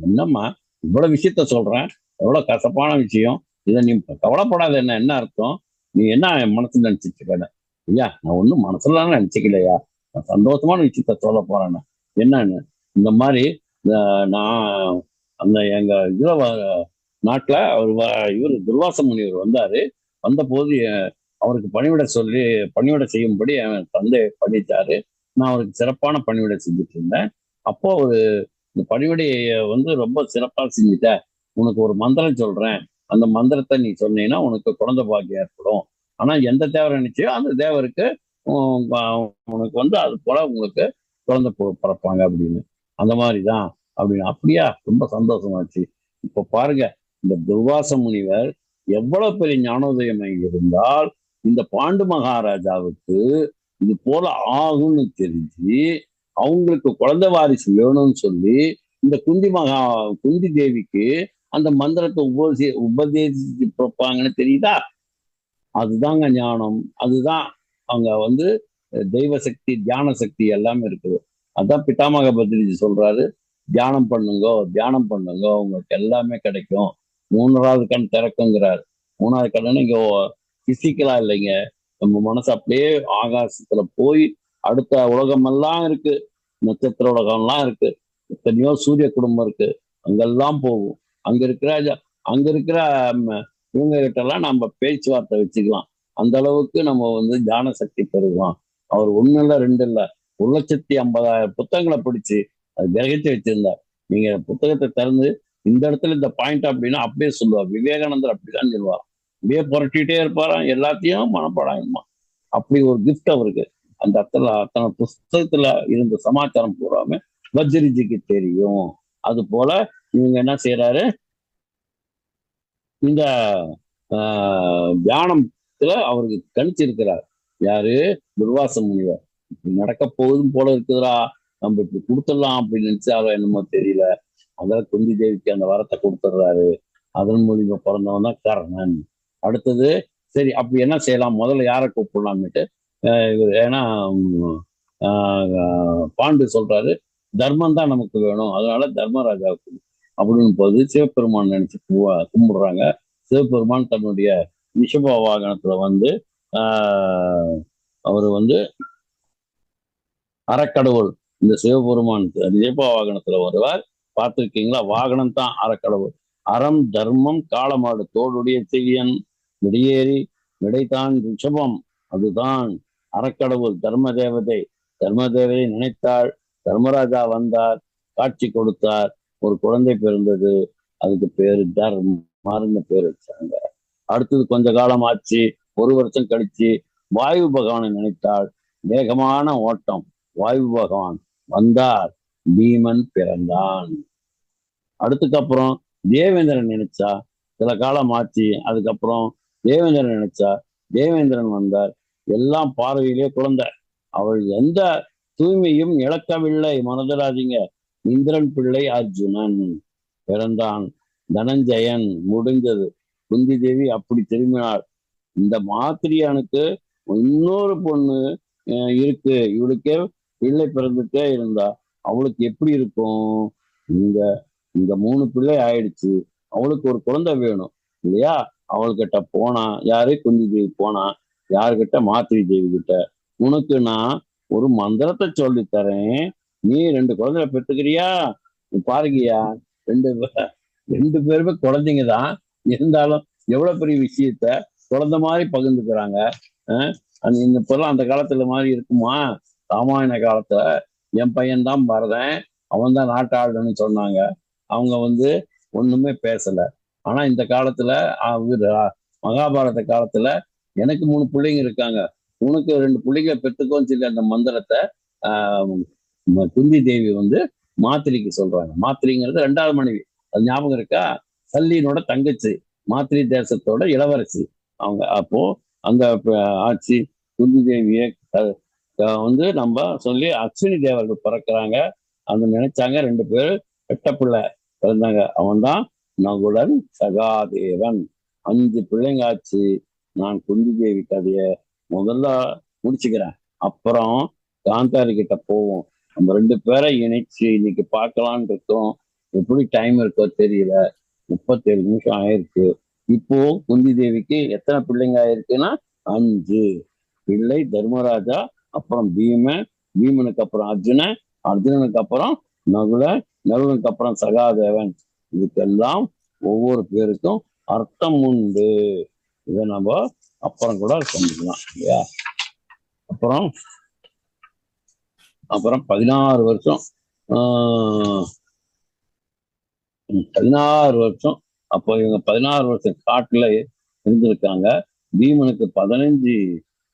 என்னம்மா இவ்வளவு விஷயத்த சொல்றேன், எவ்வளவு கசப்பான விஷயம், இதை நீ கவலைப்படாத, என்ன அர்த்தம், நீ என்ன மனசுல நினைச்சிட்டு இருக்க. ஐயா நான் ஒன்றும் மனசுலாம் நினைச்சுக்கலையா, நான் சந்தோஷமான விஷயத்த சொல்ல போறேன்னு. என்னன்னு, இந்த மாதிரி நான் அந்த எங்க இதுல நாட்டுல இவர் துர்வாச முனிவர் வந்தாரு. வந்த போது அவருக்கு பணிவிட செய்யும்படி என் தந்தை பண்ணிட்டாரு. நான் அவருக்கு சிறப்பான பணிவிடை செஞ்சுட்டு இருந்தேன். அப்போ இந்த பணிவிடையை வந்து ரொம்ப சிறப்பா செஞ்சுட்ட, உனக்கு ஒரு மந்திரம் சொல்றேன், அந்த மந்திரத்தை நீ சொன்னீங்கன்னா உனக்கு குழந்தை பாக்கியம் ஏற்படும். ஆனா எந்த தேவரை நினைச்சியோ அந்த தேவருக்கு உனக்கு வந்து அது போல உங்களுக்கு குழந்தை பிறப்பாங்க அப்படின்னு. அந்த மாதிரிதான் அப்படின்னு. அப்படியா, ரொம்ப சந்தோஷமாச்சு. இப்ப பாருங்க, இந்த துர்வாச முனிவர் எவ்வளவு பெரிய ஞானோதயம் இருந்தால் இந்த பாண்டு மகாராஜாவுக்கு இது போல ஆகும்னு தெரிஞ்சு அவங்களுக்கு குழந்தை வாரிசு வேணும்னு சொல்லி இந்த குந்தி தேவிக்கு அந்த மந்திரத்தை உபதேசிச்சு கொடுப்பாங்கன்னு தெரியுதா? அதுதாங்க ஞானம். அதுதான் அவங்க தெய்வ சக்தி, தியான சக்தி எல்லாமே இருக்குது. அதான் பிதாமக பத்ரிஜி சொல்றாரு, தியானம் பண்ணுங்க, தியானம் பண்ணுங்க, உங்களுக்கு எல்லாமே கிடைக்கும். 3வது கண் திறக்குங்கிறாரு. 3வது கண்ணு இங்க பிசிக்கலா இல்லைங்க, நம்ம மனசு அப்படியே ஆகாசத்துல போய் அடுத்த உலகமெல்லாம் இருக்கு, நட்சத்திர உலகம்லாம் இருக்கு, எத்தனையோ சூரிய குடும்பம் இருக்கு, அங்கெல்லாம் போகும். அங்க இருக்கிற இவங்க கிட்ட எல்லாம் நம்ம பேச்சுவார்த்தை வச்சுக்கலாம். அந்த அளவுக்கு நம்ம தியான சக்தி பெறுவோம். அவர் 1 இல்லை 2 இல்லை 1,50,000 புத்தகங்களை படிச்சு அது கிரகிச்சு வச்சிருந்தார். நீங்க புத்தகத்தை திறந்து இந்த இடத்துல இந்த பாயிண்ட் அப்படின்னா அப்படியே சொல்லுவார். விவேகானந்தர் அப்படிதான் சொல்லுவார். அப்படியே புரட்டிகிட்டே இருப்பாராம், எல்லாத்தையும் மனப்பாடாயுமா. அப்படி ஒரு கிஃப்ட் அவருக்கு. அந்த இடத்துல அத்தனை புஸ்தகத்துல இருந்த சமாச்சாரம் பூராமே வஜ்ரிஜிக்கு தெரியும். அது போல இவங்க என்ன செய்யறாரு, இந்த தியானத்துல அவருக்கு கணிச்சிருக்கிறார். யாரு? துர்வாச முனிவர். இப்படி நடக்க போகுதும் போல இருக்குதுரா, நம்ம இப்படி கொடுத்துடலாம் அப்படின்னு நினைச்சாரோ என்னமோ தெரியல. அதெல்லாம் குந்தி தேவிக்கு அந்த வரத்தை கொடுத்துடுறாரு. அதன் மூலியமா பிறந்தவன் தான் கர்ணன். அடுத்தது சரி அப்படி என்ன செய்யலாம், முதல்ல யாரை கூப்பிடலாம்னுட்டு ஏன்னா பாண்டு சொல்றாரு, தர்மம் தான் நமக்கு வேணும், அதனால தர்மராஜாவுக்கு அப்படின்னு போது சிவபெருமான் நினைச்சு கும்பிடுறாங்க. சிவபெருமான் தன்னுடைய ரிஷப வாகனத்துல அவரு அறக்கடவுள். இந்த சிவபெருமான் ரிஷப வாகனத்துல வருவார். பார்த்திருக்கீங்களா? வாகனம் தான் அறக்கடவுள். அறம் தர்மம் காளமாடு தோளுடைய செவியன் விடியேறி விடைத்தான் ரிஷபம், அதுதான் அறக்கடவுள். தர்ம தேவதை நினைத்தாள். தர்மராஜா வந்தார், காட்சி கொடுத்தார், ஒரு குழந்தை பிறந்தது. அதுக்கு பேரு தர்மர்னு பேர் வச்சாங்க. அடுத்தது கொஞ்ச காலம் ஆச்சு, 1 வருஷம் கழிச்சு வாயு பகவானை நினைத்தாள். வேகமான ஓட்டம், வாயு பகவான் வந்தார், பீமன் பிறந்தான். அதுக்கப்புறம் தேவேந்திரன் நினைச்சா, சில காலம் ஆச்சு, அதுக்கப்புறம் தேவேந்திரன் நினைச்சா, தேவேந்திரன் வந்தார். எல்லாம் பார்வையிலே குழந்தை. அவள் எந்த தூய்மையும் இழக்கவில்லை, மனதராதிங்க. இந்திரன் பிள்ளை அர்ஜுனன் பிறந்தான். தனஞ்சயன் முடிஞ்சது. குந்தி தேவி அப்படி திரும்பினாள். இந்த மாத்திரியானுக்கு இன்னொரு பொண்ணு இருக்கு, இவளுக்கே பிள்ளை பிறந்துட்டே இருந்தா அவளுக்கு எப்படி இருக்கும்? இந்த 3 பிள்ளை ஆயிடுச்சு, அவளுக்கு ஒரு குழந்தை வேணும் இல்லையா? அவள்கிட்ட போனா யாரு? குந்தி தேவி போனா யாருக்கிட்ட? மாத்திரி தேவி கிட்ட. உனக்கு நான் ஒரு மந்திரத்தை சொல்லி தரேன், நீ 2 குழந்தைய பெற்றுக்கிறியா? பாருங்கய்யா, 2 பேருமே குழந்தைங்க தான், இருந்தாலும் எவ்வளவு பெரிய விஷயத்த குழந்தை மாதிரி பகிர்ந்துக்கிறாங்க. இப்பெல்லாம் அந்த காலத்துல மாதிரி இருக்குமா? ராமாயண காலத்துல என் பையன்தான் பரதன், அவன் தான் நாட்டாளுன்னு சொன்னாங்க. அவங்க ஒண்ணுமே பேசல. ஆனா இந்த காலத்துல மகாபாரத காலத்துல எனக்கு 3 பிள்ளைங்க இருக்காங்க, உனக்கு 2 பிள்ளைங்க பெற்றுக்கோன்னு சொல்லி அந்த மந்திரத்தை குந்தி தேவி மாத்திரிக்கு சொல்றாங்க. மாத்திரிங்கிறது 2வது மனைவி, அது ஞாபகம் இருக்கா? சல்லியனோட தங்கச்சி, மாத்திரி தேசத்தோட இளவரசி அவங்க. அப்போ அந்த ஆட்சி குந்தி தேவிய நம்ம சொல்லி அஸ்வினி தேவர்கள் பிறக்கிறாங்க. அந்த நினைச்சாங்க 2 பேர் பெட்ட பிள்ளை பிறந்தாங்க. அவன் தான் நகுலன் சகாதேவன். 5 பிள்ளைங்க ஆச்சு. நான் குந்தி தேவி கதைய முதல்ல முடிச்சுக்கிறேன், அப்புறம் காந்தாரி கிட்ட போவோம். நம்ம 2 பேரை இணைச்சு இன்னைக்கு பார்க்கலான் இருக்கோம். எப்படி டைம் இருக்கோ தெரியல, 37 நிமிஷம் ஆயிருக்கு. இப்போ குந்தி தேவிக்கு எத்தனை பிள்ளைங்க ஆயிருக்குன்னா 5 பிள்ளை. தர்மராஜா, அப்புறம் பீமனுக்கு அப்புறம் அர்ஜுனனுக்கு அப்புறம் நகுலனுக்கு அப்புறம் சகாதேவன். இதுக்கெல்லாம் ஒவ்வொரு பேருக்கும் அர்த்தம் உண்டு. இதை நம்ம அப்புறம் கூட சொல்லிக்கலாம் இல்லையா? அப்புறம் 16 வருஷம் 16 வருஷம் அப்போ இவங்க 16 வருஷம் காட்டுல இருந்திருக்காங்க. பீமனுக்கு 15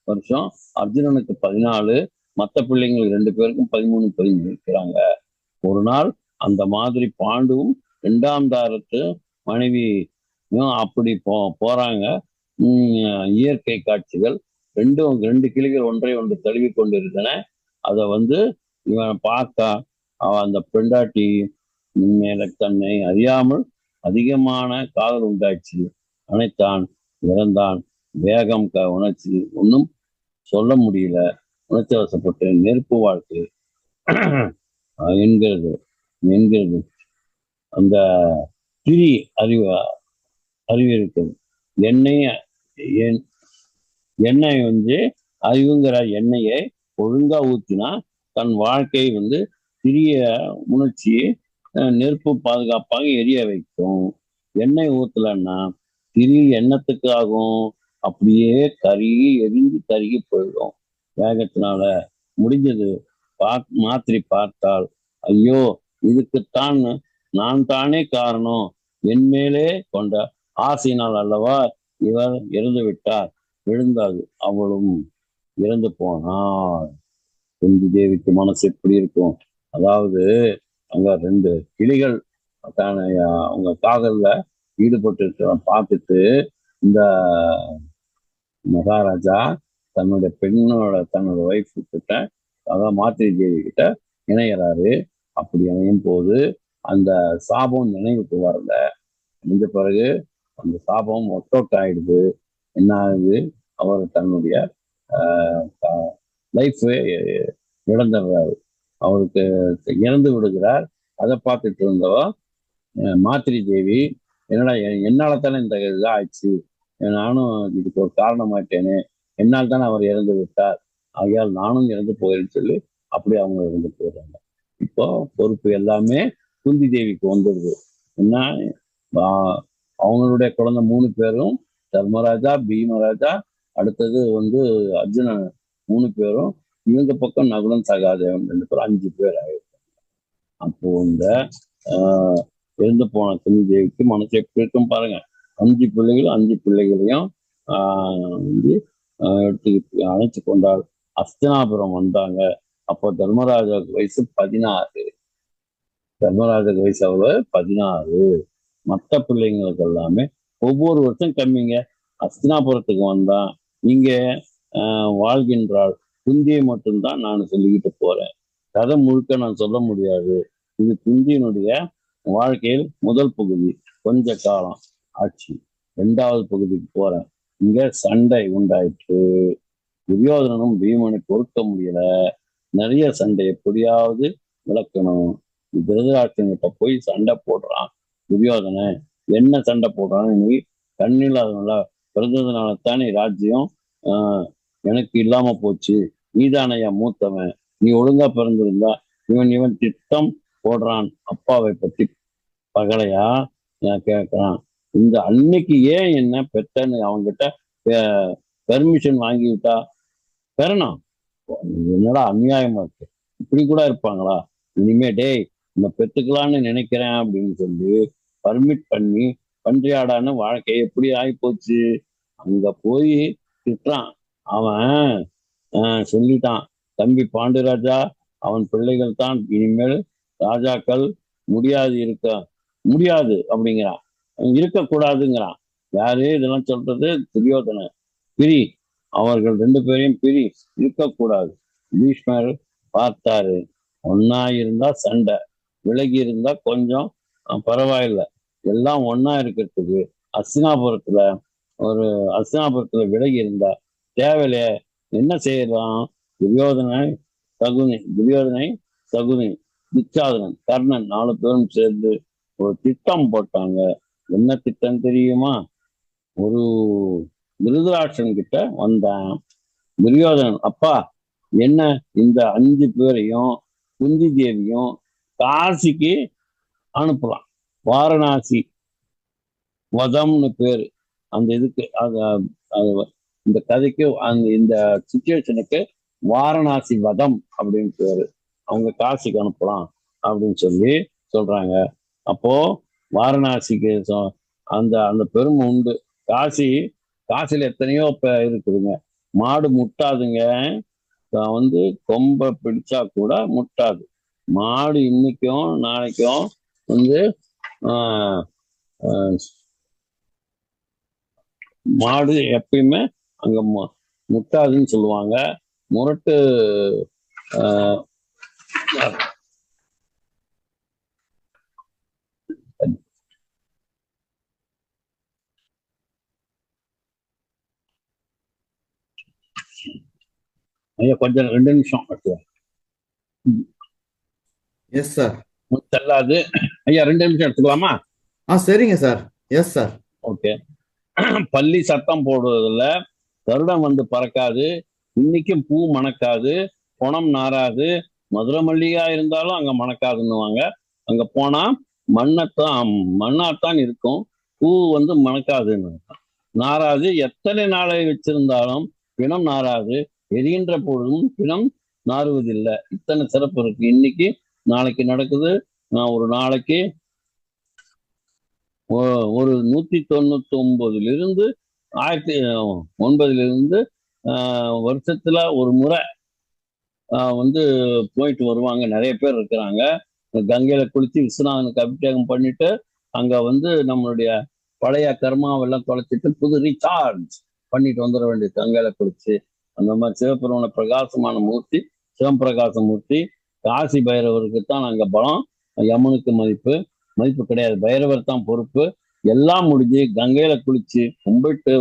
வருஷம், அர்ஜுனனுக்கு 14, மற்ற பிள்ளைங்களுக்கு 2 பேருக்கும் 13 15 இருக்கிறாங்க. ஒரு நாள் அந்த மாதிரி பாண்டுவும் 2ஆம் தாரத்து மனைவி அப்படி போறாங்க. இயற்கை காட்சிகள் ரெண்டு கிளிகள் ஒன்றை ஒன்று தழுவி கொண்டிருந்தன. அதை இவன் பார்த்தா அந்த பெண்டாட்டி மேல தன்னை அறியாமல் அதிகமான காதல் உண்டாச்சு. அணைத்தான், இறந்தான். வேகம் உணர்ச்சி ஒன்றும் சொல்ல முடியல. உணர்ச்சி வசப்பட்டு நெருப்பு வாழ்க்கை என்கிறது என்கிறது அந்த திரி அறிவு இருக்குது. எண்ணெய் அறிவுங்கிற எண்ணெயை ஒழுங்கா ஊத்தினா தன் வாழ்க்கை சிறிய உணர்ச்சி நெருப்பு பாதுகாப்பாக எரிய வைக்கும். எண்ணெய் ஊத்தலன்னா திரி எண்ணத்துக்கு ஆகும், அப்படியே எரிஞ்சு கருகி போயிடும் வேகத்தினால. முடிஞ்சது மாத்திரை பார்த்தால், ஐயோ இதுக்குத்தான் நான் தானே காரணம், என் மேலே கொண்ட ஆசையினால் அல்லவா இவர் இறந்து விட்டார். விழுந்தாது, அவளும் இறந்து போனாள். குந்தி தேவிக்கு மனசு எப்படி இருக்கும்? அதாவது அங்க 2 கிளிகள் அவங்க காதல்ல ஈடுபட்டு பார்த்துட்டு இந்த மகாராஜா தன்னோட ஒய்ஃப் கிட்ட, அதாவது மாத்திரை தேவி கிட்ட இணையறாரு. அப்படி இணையும் போது அந்த சாபம் நினைவுக்கு வரல. முடிஞ்ச பிறகு அந்த சாபம் ஒர்க் அவுட் ஆயிடுது. என்ன ஆகுது? அவர் தன்னுடைய லைஃப் இழந்துடுறாரு. அவருக்கு இறந்து விடுகிறார். அதை பார்த்துட்டு இருந்தவ மாத்திரை தேவி, என்னடா என்னால தானே இந்த ஆயிடுச்சு, நானும் இதுக்கு ஒரு காரணமாயிட்டேனே, என்னால் தானே அவர் இறந்து விட்டார், ஆகையால் நானும் இறந்து போகிறேன்னு சொல்லி அப்படி அவங்க இறந்து போயிடுறாங்க. இப்போ பொறுப்பு எல்லாமே குந்தி தேவிக்கு வந்துடுது. என்ன, அவங்களுடைய குழந்தை 3 பேரும், தர்மராஜா, பீமராஜா, அடுத்தது அர்ஜுனன் 3 பேரும், இவங்க பக்கம் நகுலன், சகாதேவன் 2 பேரும், 5 பேர் ஆயிருக்காங்க. அப்போ இந்த இறந்து போன குந்தி தேவிக்கு மனசு எப்படி இருக்கும் பாருங்க. 5 பிள்ளைகள், 5 பிள்ளைகளையும் எடுத்து அணைச்சு கொண்டால் அஸ்தினாபுரம் வந்தாங்க. அப்போ தர்மராஜாவுக்கு வயசு 16. தர்மராஜாவுக்கு வயசு அவ்வளவு 16. மற்ற பிள்ளைங்களுக்கு எல்லாமே ஒவ்வொரு வருஷம் கம்மிங்க. அஸ்தினாபுரத்துக்கு வந்தான். இங்க வாழ்கின்றாள். குந்தியை மட்டும்தான் நான் சொல்லிக்கிட்டு போறேன். கதை முழுக்க நான் சொல்ல முடியாது. இது குந்தியினுடைய வாழ்க்கையில் முதல் பகுதி, கொஞ்ச காலம் ஆட்சி. 2வது பகுதிக்கு போறேன். இங்க சண்டை உண்டாயிற்று. துரியோதனனும் பீமனை பொறுக்க முடியல. நிறைய சண்டை எப்படியாவது விளக்கணும். திருதராஷ்டிரன்கிட்ட போய் சண்டை போடுறான் துரியோதன. என்ன சண்டை போடுறான்னு, நீ கண்ணில்லாதனால பிறந்ததுனாலத்தானே ராஜ்யம் எனக்கு இல்லாம போச்சு, நீதானையா மூத்தவன், நீ ஒழுங்கா பிறந்திருந்தா. இவன் திட்டம் போடுறான் அப்பாவை பத்தி பகலையா கேட்கிறான். இந்த அன்னைக்கு ஏன் என்ன பெற்றன்னு அவங்கிட்ட பெர்மிஷன் வாங்கிவிட்டா பெறணும். என்னடா அநியாயமா இருக்கு, இப்படி கூட இருப்பாங்களா? இனிமே டேய் நம்ம பெற்றுக்கலான்னு நினைக்கிறேன் அப்படின்னு சொல்லி பர்மிட் பண்ணி பன்றியாடான்னு வாழ்க்கை எப்படி ஆகிப்போச்சு. அங்க போய் திட்டுறான். அவன் சொல்லிட்டான், தம்பி பாண்டுராஜா, அவன் பிள்ளைகள் தான் இனிமேல் ராஜாக்கள், முடியாது அப்படிங்கிறான், இருக்கக்கூடாதுங்கிறான். யாரு இதெல்லாம் சொல்றது? துரியோதன. பிரி, அவர்கள் 2 பேரையும் பிரி, இருக்கக்கூடாது. பீஷ்மர் பார்த்தாரு. ஒன்னா இருந்தா சண்டை, விலகி இருந்தா கொஞ்சம் பரவாயில்லை, எல்லாம் ஒன்னா இருக்கிறதுக்கு அஸ்தினாபுரத்துல விலகி இருந்தா தேவையில்லையே. என்ன செய்யலாம்? துரியோதனை சகுனி, துச்சாதனன், கர்ணன் 4 பேரும் சேர்ந்து ஒரு திட்டம் போட்டாங்க. என்ன திட்டம் தெரியுமா? ஒரு திருதராஷ்டிரன் கிட்ட வந்தான் துரியோதனன். அப்பா, என்ன இந்த 5 பேரையும் குந்தி தேவியும் காசிக்கு அனுப்பலாம். வாரணாசி வதம்னு பேரு அந்த இதுக்கு. இந்த கதைக்கு இந்த சிச்சுவேஷனுக்கு வாரணாசி வதம் அப்படின்னு பேரு. அவங்க காசிக்கு அனுப்பலாம் அப்படின்னு சொல்லி சொல்றாங்க. அப்போ வாரணாசிக்கு அந்த பெருமை உண்டு. காசில எத்தனையோ இருக்குதுங்க. மாடு முட்டாதுங்க, கொம்பை பிடிச்சா கூட முட்டாது. மாடு இன்னைக்கும் நாளைக்கும் மாடு எப்பயுமே அங்க முட்டாதுன்னு சொல்லுவாங்க. முரட்டு ஐயா கொஞ்சம் 2 நிமிஷம் எஸ் சார். செல்லாது ஐயா, 2 நிமிஷம் எடுத்துக்கலாமா? சரிங்க சார். Yes sir. ஓகே. பள்ளி சத்தம் போடுவதில்ல, கருடம் வந்து பறக்காது, இன்னைக்கும் பூ மணக்காது, பொணம் நாராது, மதுரை மல்லிகா இருந்தாலும் அங்க மணக்காதுன்னுவாங்க. அங்க போனா மண்ணாத்தான் இருக்கும், பூ வந்து மணக்காதுன்னு. நாராது, எத்தனை நாளை வச்சிருந்தாலும் பிணம் நாராது, எரிகின்ற பொழுதும் பிணம் நாறுவதில்லை. இத்தனை சிறப்பு இருக்கு. இன்னைக்கு நாளைக்கு நடக்குது. நான் ஒரு நாளைக்கு ஒரு 199 1009 வருஷத்துல ஒரு முறை வந்து போயிட்டு வருவாங்க. நிறைய பேர் இருக்கிறாங்க. கங்கையில குளிச்சு விஸ்வநாதனுக்கு அபிஷேகம் பண்ணிட்டு அங்க வந்து நம்மளுடைய பழைய கர்மாவெல்லாம் தொலைச்சிட்டு புது ரீசார்ஜ் பண்ணிட்டு வந்துட வேண்டியது. கங்கையில குளிச்சு அந்த மாதிரி சிவபெருமான பிரகாசமான மூர்த்தி, சிவபிரகாச மூர்த்தி. காசி பைரவருக்கு தான் அங்க பலம், யமுனுக்கு மதிப்பு கிடையாது. பைரவர் தான் பொறுப்பு. எல்லாம் முடிஞ்சு கங்கையில குளிச்சு கும்பிட்டு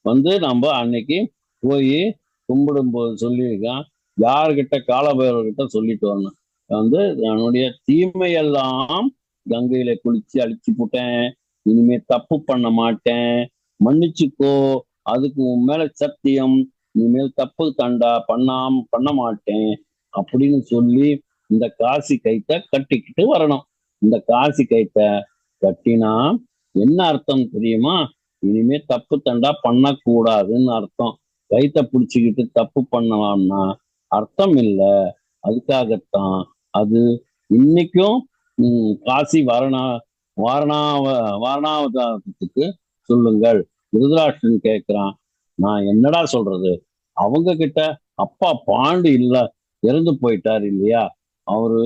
வந்து நம்ம அன்னைக்கு போய் கும்பிடும்போது சொல்லியிருக்கான், யாருக்கிட்ட காலபைரவர்கிட்ட சொல்லிட்டு வரணும், வந்து என்னுடைய தீமையெல்லாம் கங்கையில குளிச்சு அழிச்சு போட்டேன், இனிமே தப்பு பண்ண மாட்டேன், மன்னிச்சுக்கோ, அதுக்கு உன் மேல சத்தியம், இனிமேல் தப்பு தண்டா பண்ண மாட்டேன் அப்படின்னு சொல்லி இந்த காசி கைத்தை கட்டிக்கிட்டு வரணும். இந்த காசி கைத்தை கட்டினா என்ன அர்த்தம் தெரியுமா? இனிமே தப்பு தண்டா பண்ணக்கூடாதுன்னு அர்த்தம். கைத்தை பிடிச்சிக்கிட்டு தப்பு பண்ணலாம்னா அர்த்தம் இல்லை. அதுக்காகத்தான் அது இன்னைக்கும் காசி வாரணாவதாரத்துக்கு சொல்லுங்கள். திருதராஷ்டிரன் கேட்கிறான், நான் என்னடா சொல்றது? அவங்க கிட்ட அப்பா பாண்டு இல்ல, இறந்து போயிட்டார் இல்லையா அவரு?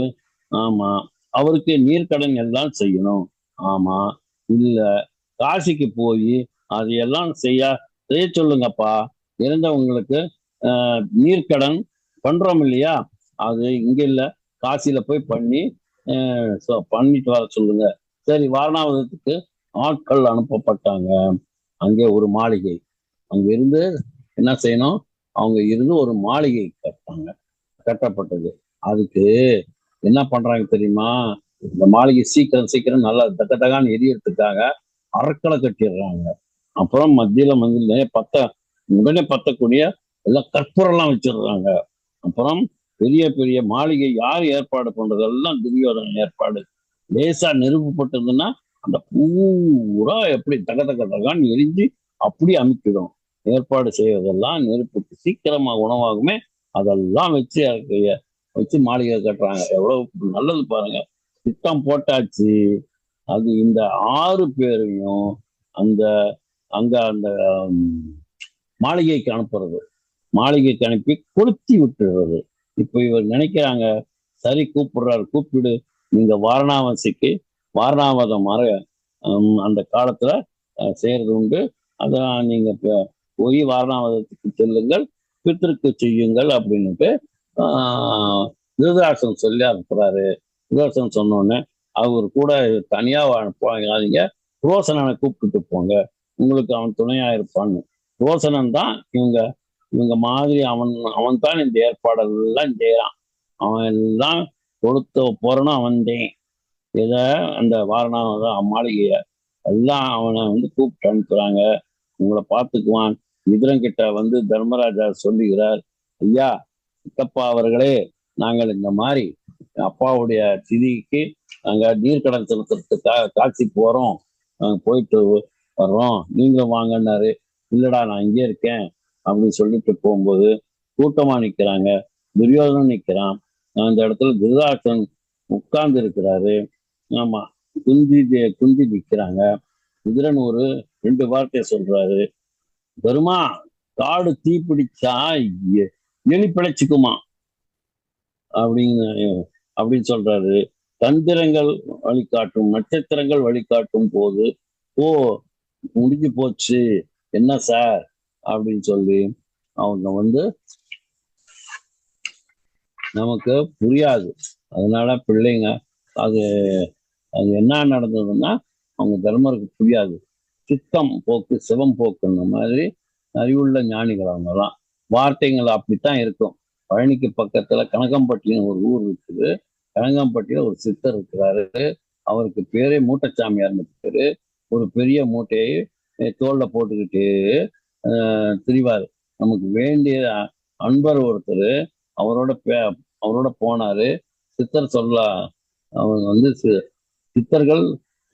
ஆமா. அவருக்கு நீர்க்கடன் எல்லாம் செய்யணும். ஆமா. இல்ல, காசிக்கு போய் அதையெல்லாம் செய்ய சொல்லுங்கப்பா. இறந்தவங்களுக்கு நீர்க்கடன் பண்றோம் இல்லையா, அது இங்க இல்ல, காசியில போய் பண்ணிட்டு வர சொல்லுங்க. சரி, வாரணாவதத்துக்கு ஆட்கள் அனுப்பப்பட்டாங்க. அங்கே ஒரு மாளிகை, அங்க இருந்து என்ன செய்யணும், அவங்க இருந்து ஒரு மாளிகை கட்டப்பட்டது. அதுக்கு என்ன பண்றாங்க தெரியுமா? இந்த மாளிகை சீக்கிரம் நல்லா தகன்னு எரியறதுக்காக அறக்களை கட்டிடுறாங்க. அப்புறம் மத்தியில உடனே பத்தக்கூடிய எல்லாம் கற்பூரெல்லாம் வச்சிடுறாங்க. அப்புறம் பெரிய பெரிய மாளிகை யார் ஏற்பாடு பண்றதெல்லாம் துரியோதன ஏற்பாடு. லேசா நெருப்புப்பட்டதுன்னா அந்த பூரா எப்படி தகன்னு எரிஞ்சு அப்படி அமைக்கிடும். ஏற்பாடு செய்வதெல்லாம் நெருப்புக்கு சீக்கிரமா உணவாகுமே, அதெல்லாம் வச்சு மாளிகை கட்டுறாங்க. எவ்வளவு நல்லது பாருங்க. திட்டம் போட்டாச்சு. அது இந்த 6 பேரையும் அங்க அந்த மாளிகைக்கு அனுப்பி கொளுத்தி விட்டுறது. இப்ப இவர் நினைக்கிறாங்க, சரி கூப்பிடு, நீங்க வாரணாவதம் அந்த காலத்துல செய்யறது உண்டு, அதான் நீங்க போய் வாரணாவதத்துக்கு செல்லுங்கள், பித்திருக்கு செய்யுங்கள் அப்படின்னுட்டு திருதராஷ்டிரன் சொல்லி அனுப்புறாரு. திருதராஷ்டிரன் சொன்னோடனே அவர் கூட தனியா போகாதீங்க, ரோசனனை கூப்பிட்டுட்டு போங்க, உங்களுக்கு அவன் துணையா இருப்பான்னு. ரோசனன் தான் இவங்க மாதிரி அவன் தான் இந்த ஏற்பாடெல்லாம் செய்யறான். அவன் எல்லாம் கொடுத்த போறனும் அவன்தேன். இதை அந்த வாரணாவத மாளிகைய எல்லாம் அவனை வந்து கூப்பிட்டு அனுப்புறாங்க. உங்களை பார்த்துக்குவான். விதுரங்கிட்ட வந்து தர்மராஜா சொல்லுகிறார், ஐயா சித்தப்பா அவர்களே, நாங்கள் இந்த மாதிரி அப்பாவுடைய திதிக்கு நாங்க நீர்க்கடன் செலுத்துறதுக்காக காட்சி போறோம், நாங்க போயிட்டு வர்றோம், நீங்களும் வாங்கினாரு. இல்லடா நான் இங்கே இருக்கேன் அப்படின்னு சொல்லிட்டு போகும்போது கூட்டமா நிக்கிறாங்க. துரியோதனும் நிக்கிறான். அந்த இடத்துல திருதராஷ்டிரன் உட்கார்ந்து இருக்கிறாரு. ஆமா, குந்தி நிக்கிறாங்க. விதுரன் ஒரு 2 வார்த்தையை சொல்றாரு, பெருமா காடு தீ பிடிச்சா எலி பிழைச்சுக்குமா அப்படின்னு சொல்றாரு. தந்திரங்கள் வழிகாட்டும், நட்சத்திரங்கள் வழிகாட்டும் போது முடிஞ்சு போச்சு என்ன சார் அப்படின்னு சொல்லி அவங்க வந்து நமக்கு புரியாது. அதனால பிள்ளைங்க அது அது என்ன நடந்ததுன்னா அவங்க தர்மருக்கு புரியாது. சித்தம் போக்கு சிவம் போக்குன்ற மாதிரி அறிவுள்ள ஞானிகள் அவங்கலாம். வார்த்தைகள் அப்படித்தான் இருக்கும். பழனிக்கு பக்கத்துல கனகம்பட்டின்னு ஒரு ஊர் இருக்குது. கனகம்பட்டியில ஒரு சித்தர் இருக்கிறாரு. அவருக்கு பேரே மூட்டைச்சாமியார்னு பேரு. ஒரு பெரிய மூட்டையை தோல்ல போட்டுக்கிட்டு திரிவாரு. நமக்கு வேண்டிய அன்பர் ஒருத்தர் அவரோட அவரோட போனாரு. சித்தர் அவங்க வந்து சித்தர்கள்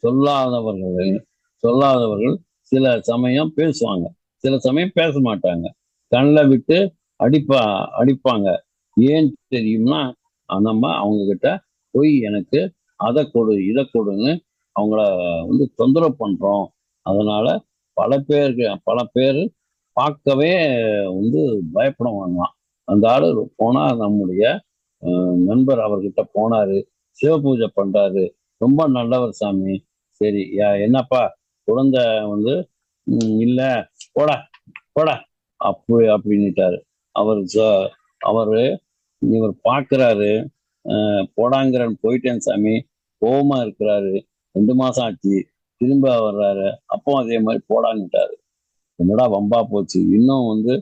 சொல்லாதவர்கள் சில சமயம் பேசுவாங்க, சில சமயம் பேச மாட்டாங்க. கண்ணில் விட்டு அடிப்பாங்க. ஏன் தெரியும்னா நம்ம அவங்க கிட்ட போய் எனக்கு அதை கொடு இதை கொடுன்னு அவங்கள வந்து தொந்தரவு பண்றோம். அதனால பல பேர் பார்க்கவே வந்து பயப்படுவாங்களாம். அந்த ஆளு போனா நம்முடைய நண்பர் அவர்கிட்ட போனாரு, சிவ பூஜை பண்றாரு, ரொம்ப நல்லவர் சாமி. சரி என்னப்பா குழந்தை வந்து இல்ல போடா போடா அப்படின்னுட்டாரு. அவரு இவர் பாக்குறாரு, போடாங்கிறன்னு போயிட்டேன் சாமி, கோவமா இருக்கிறாரு. 2 மாசம் ஆச்சு, திரும்ப வர்றாரு, அப்போ அதே மாதிரி போடான்னுட்டாரு. என்னடா வம்பா போச்சு, இன்னும் வந்து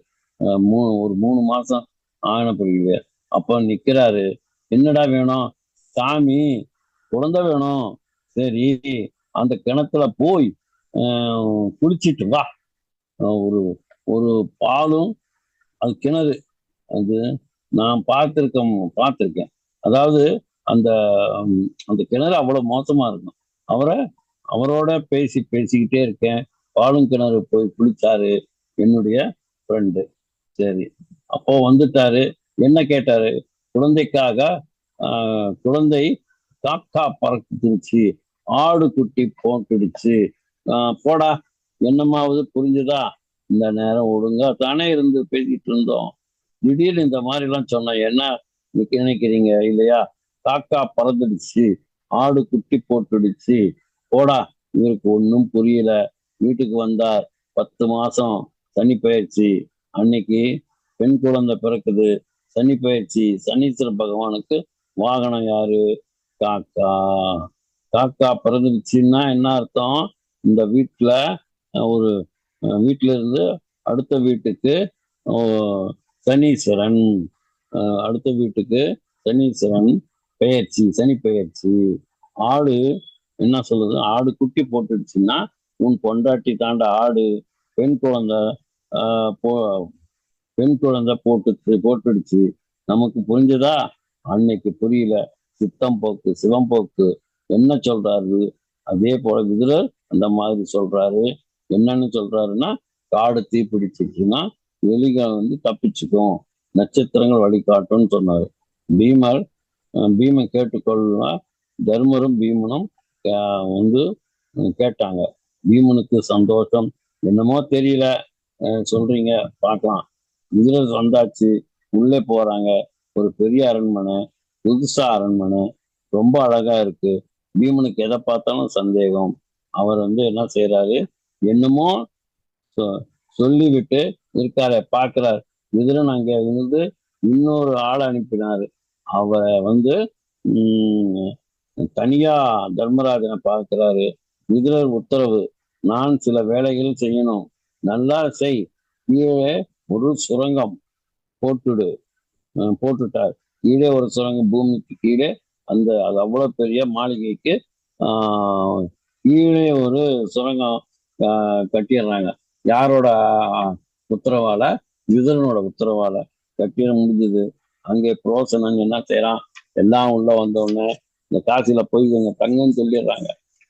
ஒரு 3 மாசம் ஆன பிறகு அப்ப நிக்கிறாரு. என்னடா வேணும் சாமி? குழந்தை வேணும். சரி அந்த கிணத்துல போய் குளிச்சிட்டு வா. ஒரு ஒரு பாலும், அது கிணறு, அது நான் பார்த்திருக்கேன். அதாவது அந்த அந்த கிணறு அவ்வளவு மோசமா இருக்கும். அவரோட பேசிக்கிட்டே இருக்கேன். பாலும் கிணறு போய் குளிச்சாரு என்னுடைய ஃப்ரெண்டு. சரி அப்போ வந்துட்டாரு. என்ன கேட்டாரு? குழந்தைக்காக குழந்தை காக்கா பறக்குச்சு, ஆடு குட்டி போட்டுடுச்சு. போடா, என்னமாவது புரிஞ்சுதா? இந்த நேரம் ஒழுங்கா தானே இருந்து பேசிட்டு இருந்தோம், திடீர்னு இந்த மாதிரி எல்லாம் சொன்ன என்ன நினைக்கிறீங்க இல்லையா? காக்கா பறந்துடுச்சு, ஆடு குட்டி போட்டுடுச்சு, போடா. இவருக்கு ஒன்றும் புரியல. வீட்டுக்கு வந்தார். 10 மாசம் சனி பயிற்சி அன்னைக்கு பெண் குழந்தை பிறக்குது. சனி பயிற்சி, சனீஸ்வர பகவானுக்கு வாகனம் யாரு? காக்கா. காக்கா பிறந்துடுச்சுன்னா என்ன அர்த்தம்? இந்த ஒரு வீட்டுல இருந்து அடுத்த வீட்டுக்கு சனீஸ்வரன், அடுத்த வீட்டுக்கு சனீஸ்வரன் பெயர்ச்சி, சனி பெயர்ச்சி. ஆடு என்ன சொல்லுது? ஆடு குட்டி போட்டுடுச்சுன்னா உன் பொண்டாட்டி தாண்ட ஆடு. பெண் குழந்தை போட்டுடுச்சு. நமக்கு புரிஞ்சதா? அன்னைக்கு புரியல. சித்தம் போக்கு சிவம் போக்கு என்ன சொல்றாரு? அதே போல விதுரர் அந்த மாதிரி சொல்றாரு. என்னன்னு சொல்றாருன்னா, காடு தீ பிடிச்சிருச்சுன்னா எலிகள் வந்து தப்பிச்சுக்கும், நட்சத்திரங்கள் வழிகாட்டும்னு சொன்னாரு. பீமன் கேட்டுக்கொள்ள தர்மரும் பீமனும் வந்து கேட்டாங்க. பீமனுக்கு சந்தோஷம். என்னமோ தெரியல சொல்றீங்க, பார்க்கலாம். விதுரர் வந்தாச்சு. உள்ளே போறாங்க. ஒரு பெரிய அரண்மனை, புதுசா அரண்மனை, ரொம்ப அழகா இருக்கு. பீமனுக்கு எதை பார்த்தாலும் சந்தேகம். அவர் வந்து என்ன செய்யறாரு? என்னமோ சொல்லிவிட்டு இருக்காரு, பார்க்கிறார். விதுரன் அங்க இருந்து இன்னொரு ஆள் அனுப்பினாரு. அவரை வந்து தனியா தர்மராஜனை பார்க்கிறாரு. விதுரர் உத்தரவு, நான் சில வேலைகள் செய்யணும், நல்லா செய். கீழே ஒரு சுரங்கம் போட்டுட்டார். கீழே ஒரு சுரங்கம், பூமிக்கு கீழே. அது அவ்வளவு பெரிய மாளிகைக்கு கீழே ஒரு சுரங்கம் கட்டிடுறாங்க. யாரோட உத்தரவால? விதுரனோட உத்தரவால கட்டிட முடிஞ்சது. அங்கே புரோசனன் என்ன செய்யறான்? எல்லாம் உள்ள வந்தோடனே இந்த காசியில போய் இவங்க தங்கன்னு சொல்லிடுறாங்க.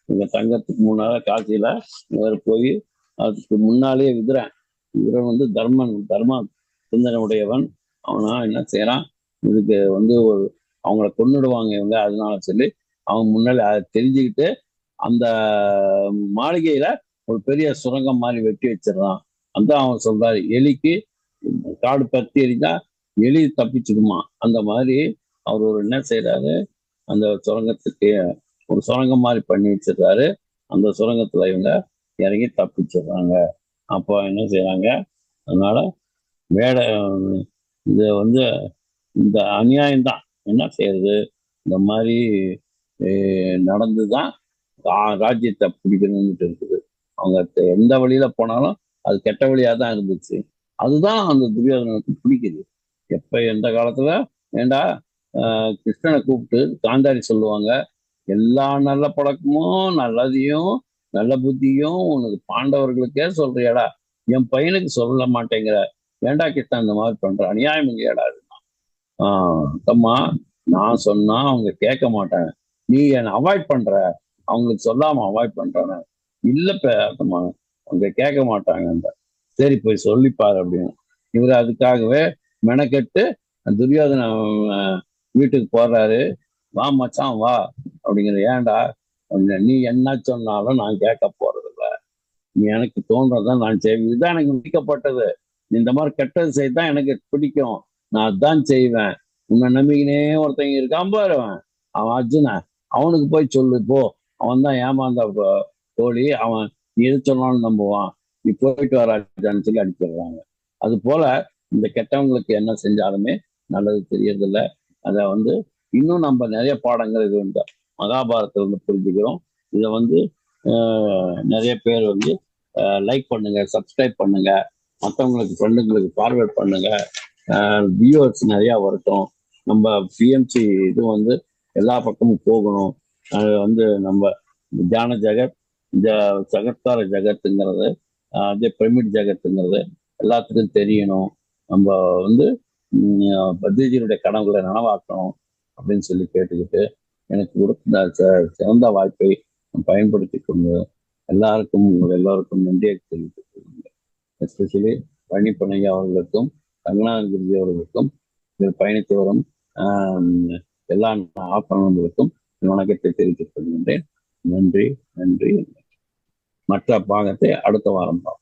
இவங்க தங்கத்துக்கு முன்னால காசியில இவர் போய், அதுக்கு முன்னாலேயே விதுரன் வந்து தர்ம சிந்தனை உடையவன். அவனா என்ன செய்யறான்? இதுக்கு வந்து அவங்கள கொன்னுடுவாங்க இவங்க, அதனால சொல்லி அவன் முன்னாடி அதை தெரிஞ்சுக்கிட்டு அந்த மாளிகையில ஒரு பெரிய சுரங்கம் மாதிரி வெட்டி வச்சிடறான். அதான் அவன் சொல்றாரு, எலிக்கு காடு பத்தி எரிஞ்சா எலி தப்பிச்சுக்குமா, அந்த மாதிரி அவர் என்ன செய்யறாரு? அந்த சுரங்கத்துக்கு ஒரு சுரங்கம் மாதிரி பண்ணி வச்சிருக்காரு. அந்த சுரங்கத்துல இவங்க இறங்கி தப்பிச்சிடுறாங்க. அப்போ என்ன செய்யறாங்க? அதனால வேட இது வந்து இந்த அநியாயம்தான். என்ன செய்யறது? இந்த மாதிரி நடந்துதான் ராஜ்யத்தை பிடிக்கணும்னு இருக்குது. அவங்க எந்த வழியில போனாலும் அது கெட்ட வழியா தான் இருந்துச்சு. அதுதான் அந்த துரியோதனனுக்கு பிடிக்குது. எப்ப எந்த காலத்துல ஏண்டா கிருஷ்ணனை கூப்பிட்டு காந்தாரி சொல்லுவாங்க, எல்லா நல்ல பழக்கமும் நல்லதையும் நல்ல புத்தியும் உனக்கு பாண்டவர்களுக்கே சொல்றியாடா, என் பையனுக்கு சொல்ல மாட்டேங்கிற, ஏண்டா கிருஷ்ணன் இந்த மாதிரி பண்ற, அநியாயம் இல்லையாடா? அம்மா நான் சொன்னா அவங்க கேட்க மாட்டாங்க, நீ என்னை அவாய்ட் பண்ற, அவங்களுக்கு சொல்லாம அவாய்ட் பண்றாங்க. இல்லப்ப அவங்க கேட்க மாட்டாங்க. சரி போய் சொல்லிப்பாரு அப்படின்னு இவர் அதுக்காகவே மெனக்கெட்டு துரியோதன வீட்டுக்கு போறாரு. வா மச்சான் வா அப்படிங்கிற. ஏன்டா நீ என்ன சொன்னாலும் நான் கேட்க போறது இல்லை, நீ எனக்கு தோன்றதான் நான் செய்வேன், இதுதான் எனக்கு விதிக்கப்பட்டது, இந்த மாதிரி கெட்டது செய்தான் எனக்கு பிடிக்கும், நான் அதான் செய்வேன். உன்னை நம்பிக்கினே ஒருத்தங்க இருக்கான் பாருவன், அவன் அர்ஜுன, அவனுக்கு போய் சொல்லு போ, அவன் தான் ஏமாந்த தோழி, அவன் நீ எது சொன்னாலும் நம்புவான், நீ போயிட்டு வரான்னு சொல்லி அடிச்சிடுறாங்க. அது போல இந்த கெட்டவங்களுக்கு என்ன செஞ்சாலுமே நல்லது தெரியறதில்ல. அதை இன்னும் நம்ம நிறைய பாடங்கள் இது மகாபாரதத்துல புரிஞ்சுக்கிறோம். இதை நிறைய பேர் லைக் பண்ணுங்க, சப்ஸ்கிரைப் பண்ணுங்க, மற்றவங்களுக்கு ஃப்ரெண்டுங்களுக்கு ஃபார்வேர்ட் பண்ணுங்க, வியூவர்ஸ் நிறையா வரட்டும். நம்ம பிஎம்சி இது எல்லா பக்கமும் போகணும். அது நம்ம தியான ஜெகத், இந்த சகத்கார ஜெகத்துங்கிறது, அதே பிரமிட் ஜெகத்துங்கிறது எல்லாத்துக்கும் தெரியணும். நம்ம பத்ரிஜியுடைய கனவுகளை நனவாக்கணும் அப்படின்னு சொல்லி கேட்டுக்கிட்டு, எனக்கு கொடுத்த சிறந்த வாய்ப்பை பயன்படுத்தி கொண்டு எல்லாருக்கும் எல்லோருக்கும் நன்றியை தெரிவித்துக் கொள்ளுங்கள். எஸ்பெஷலி பழனிப்பனையா அவர்களுக்கும் ரங்கநாதன் குருஜி அவர்களுக்கும் இதில் பயணித்து வரும் எல்லா ஆப்பனர்களுக்கும் வணக்கத்தை தெரிவித்துக் கொள்கின்றேன். நன்றி நன்றி. மற்ற பாகத்தை அடுத்த வாரம் பார்ப்போம்.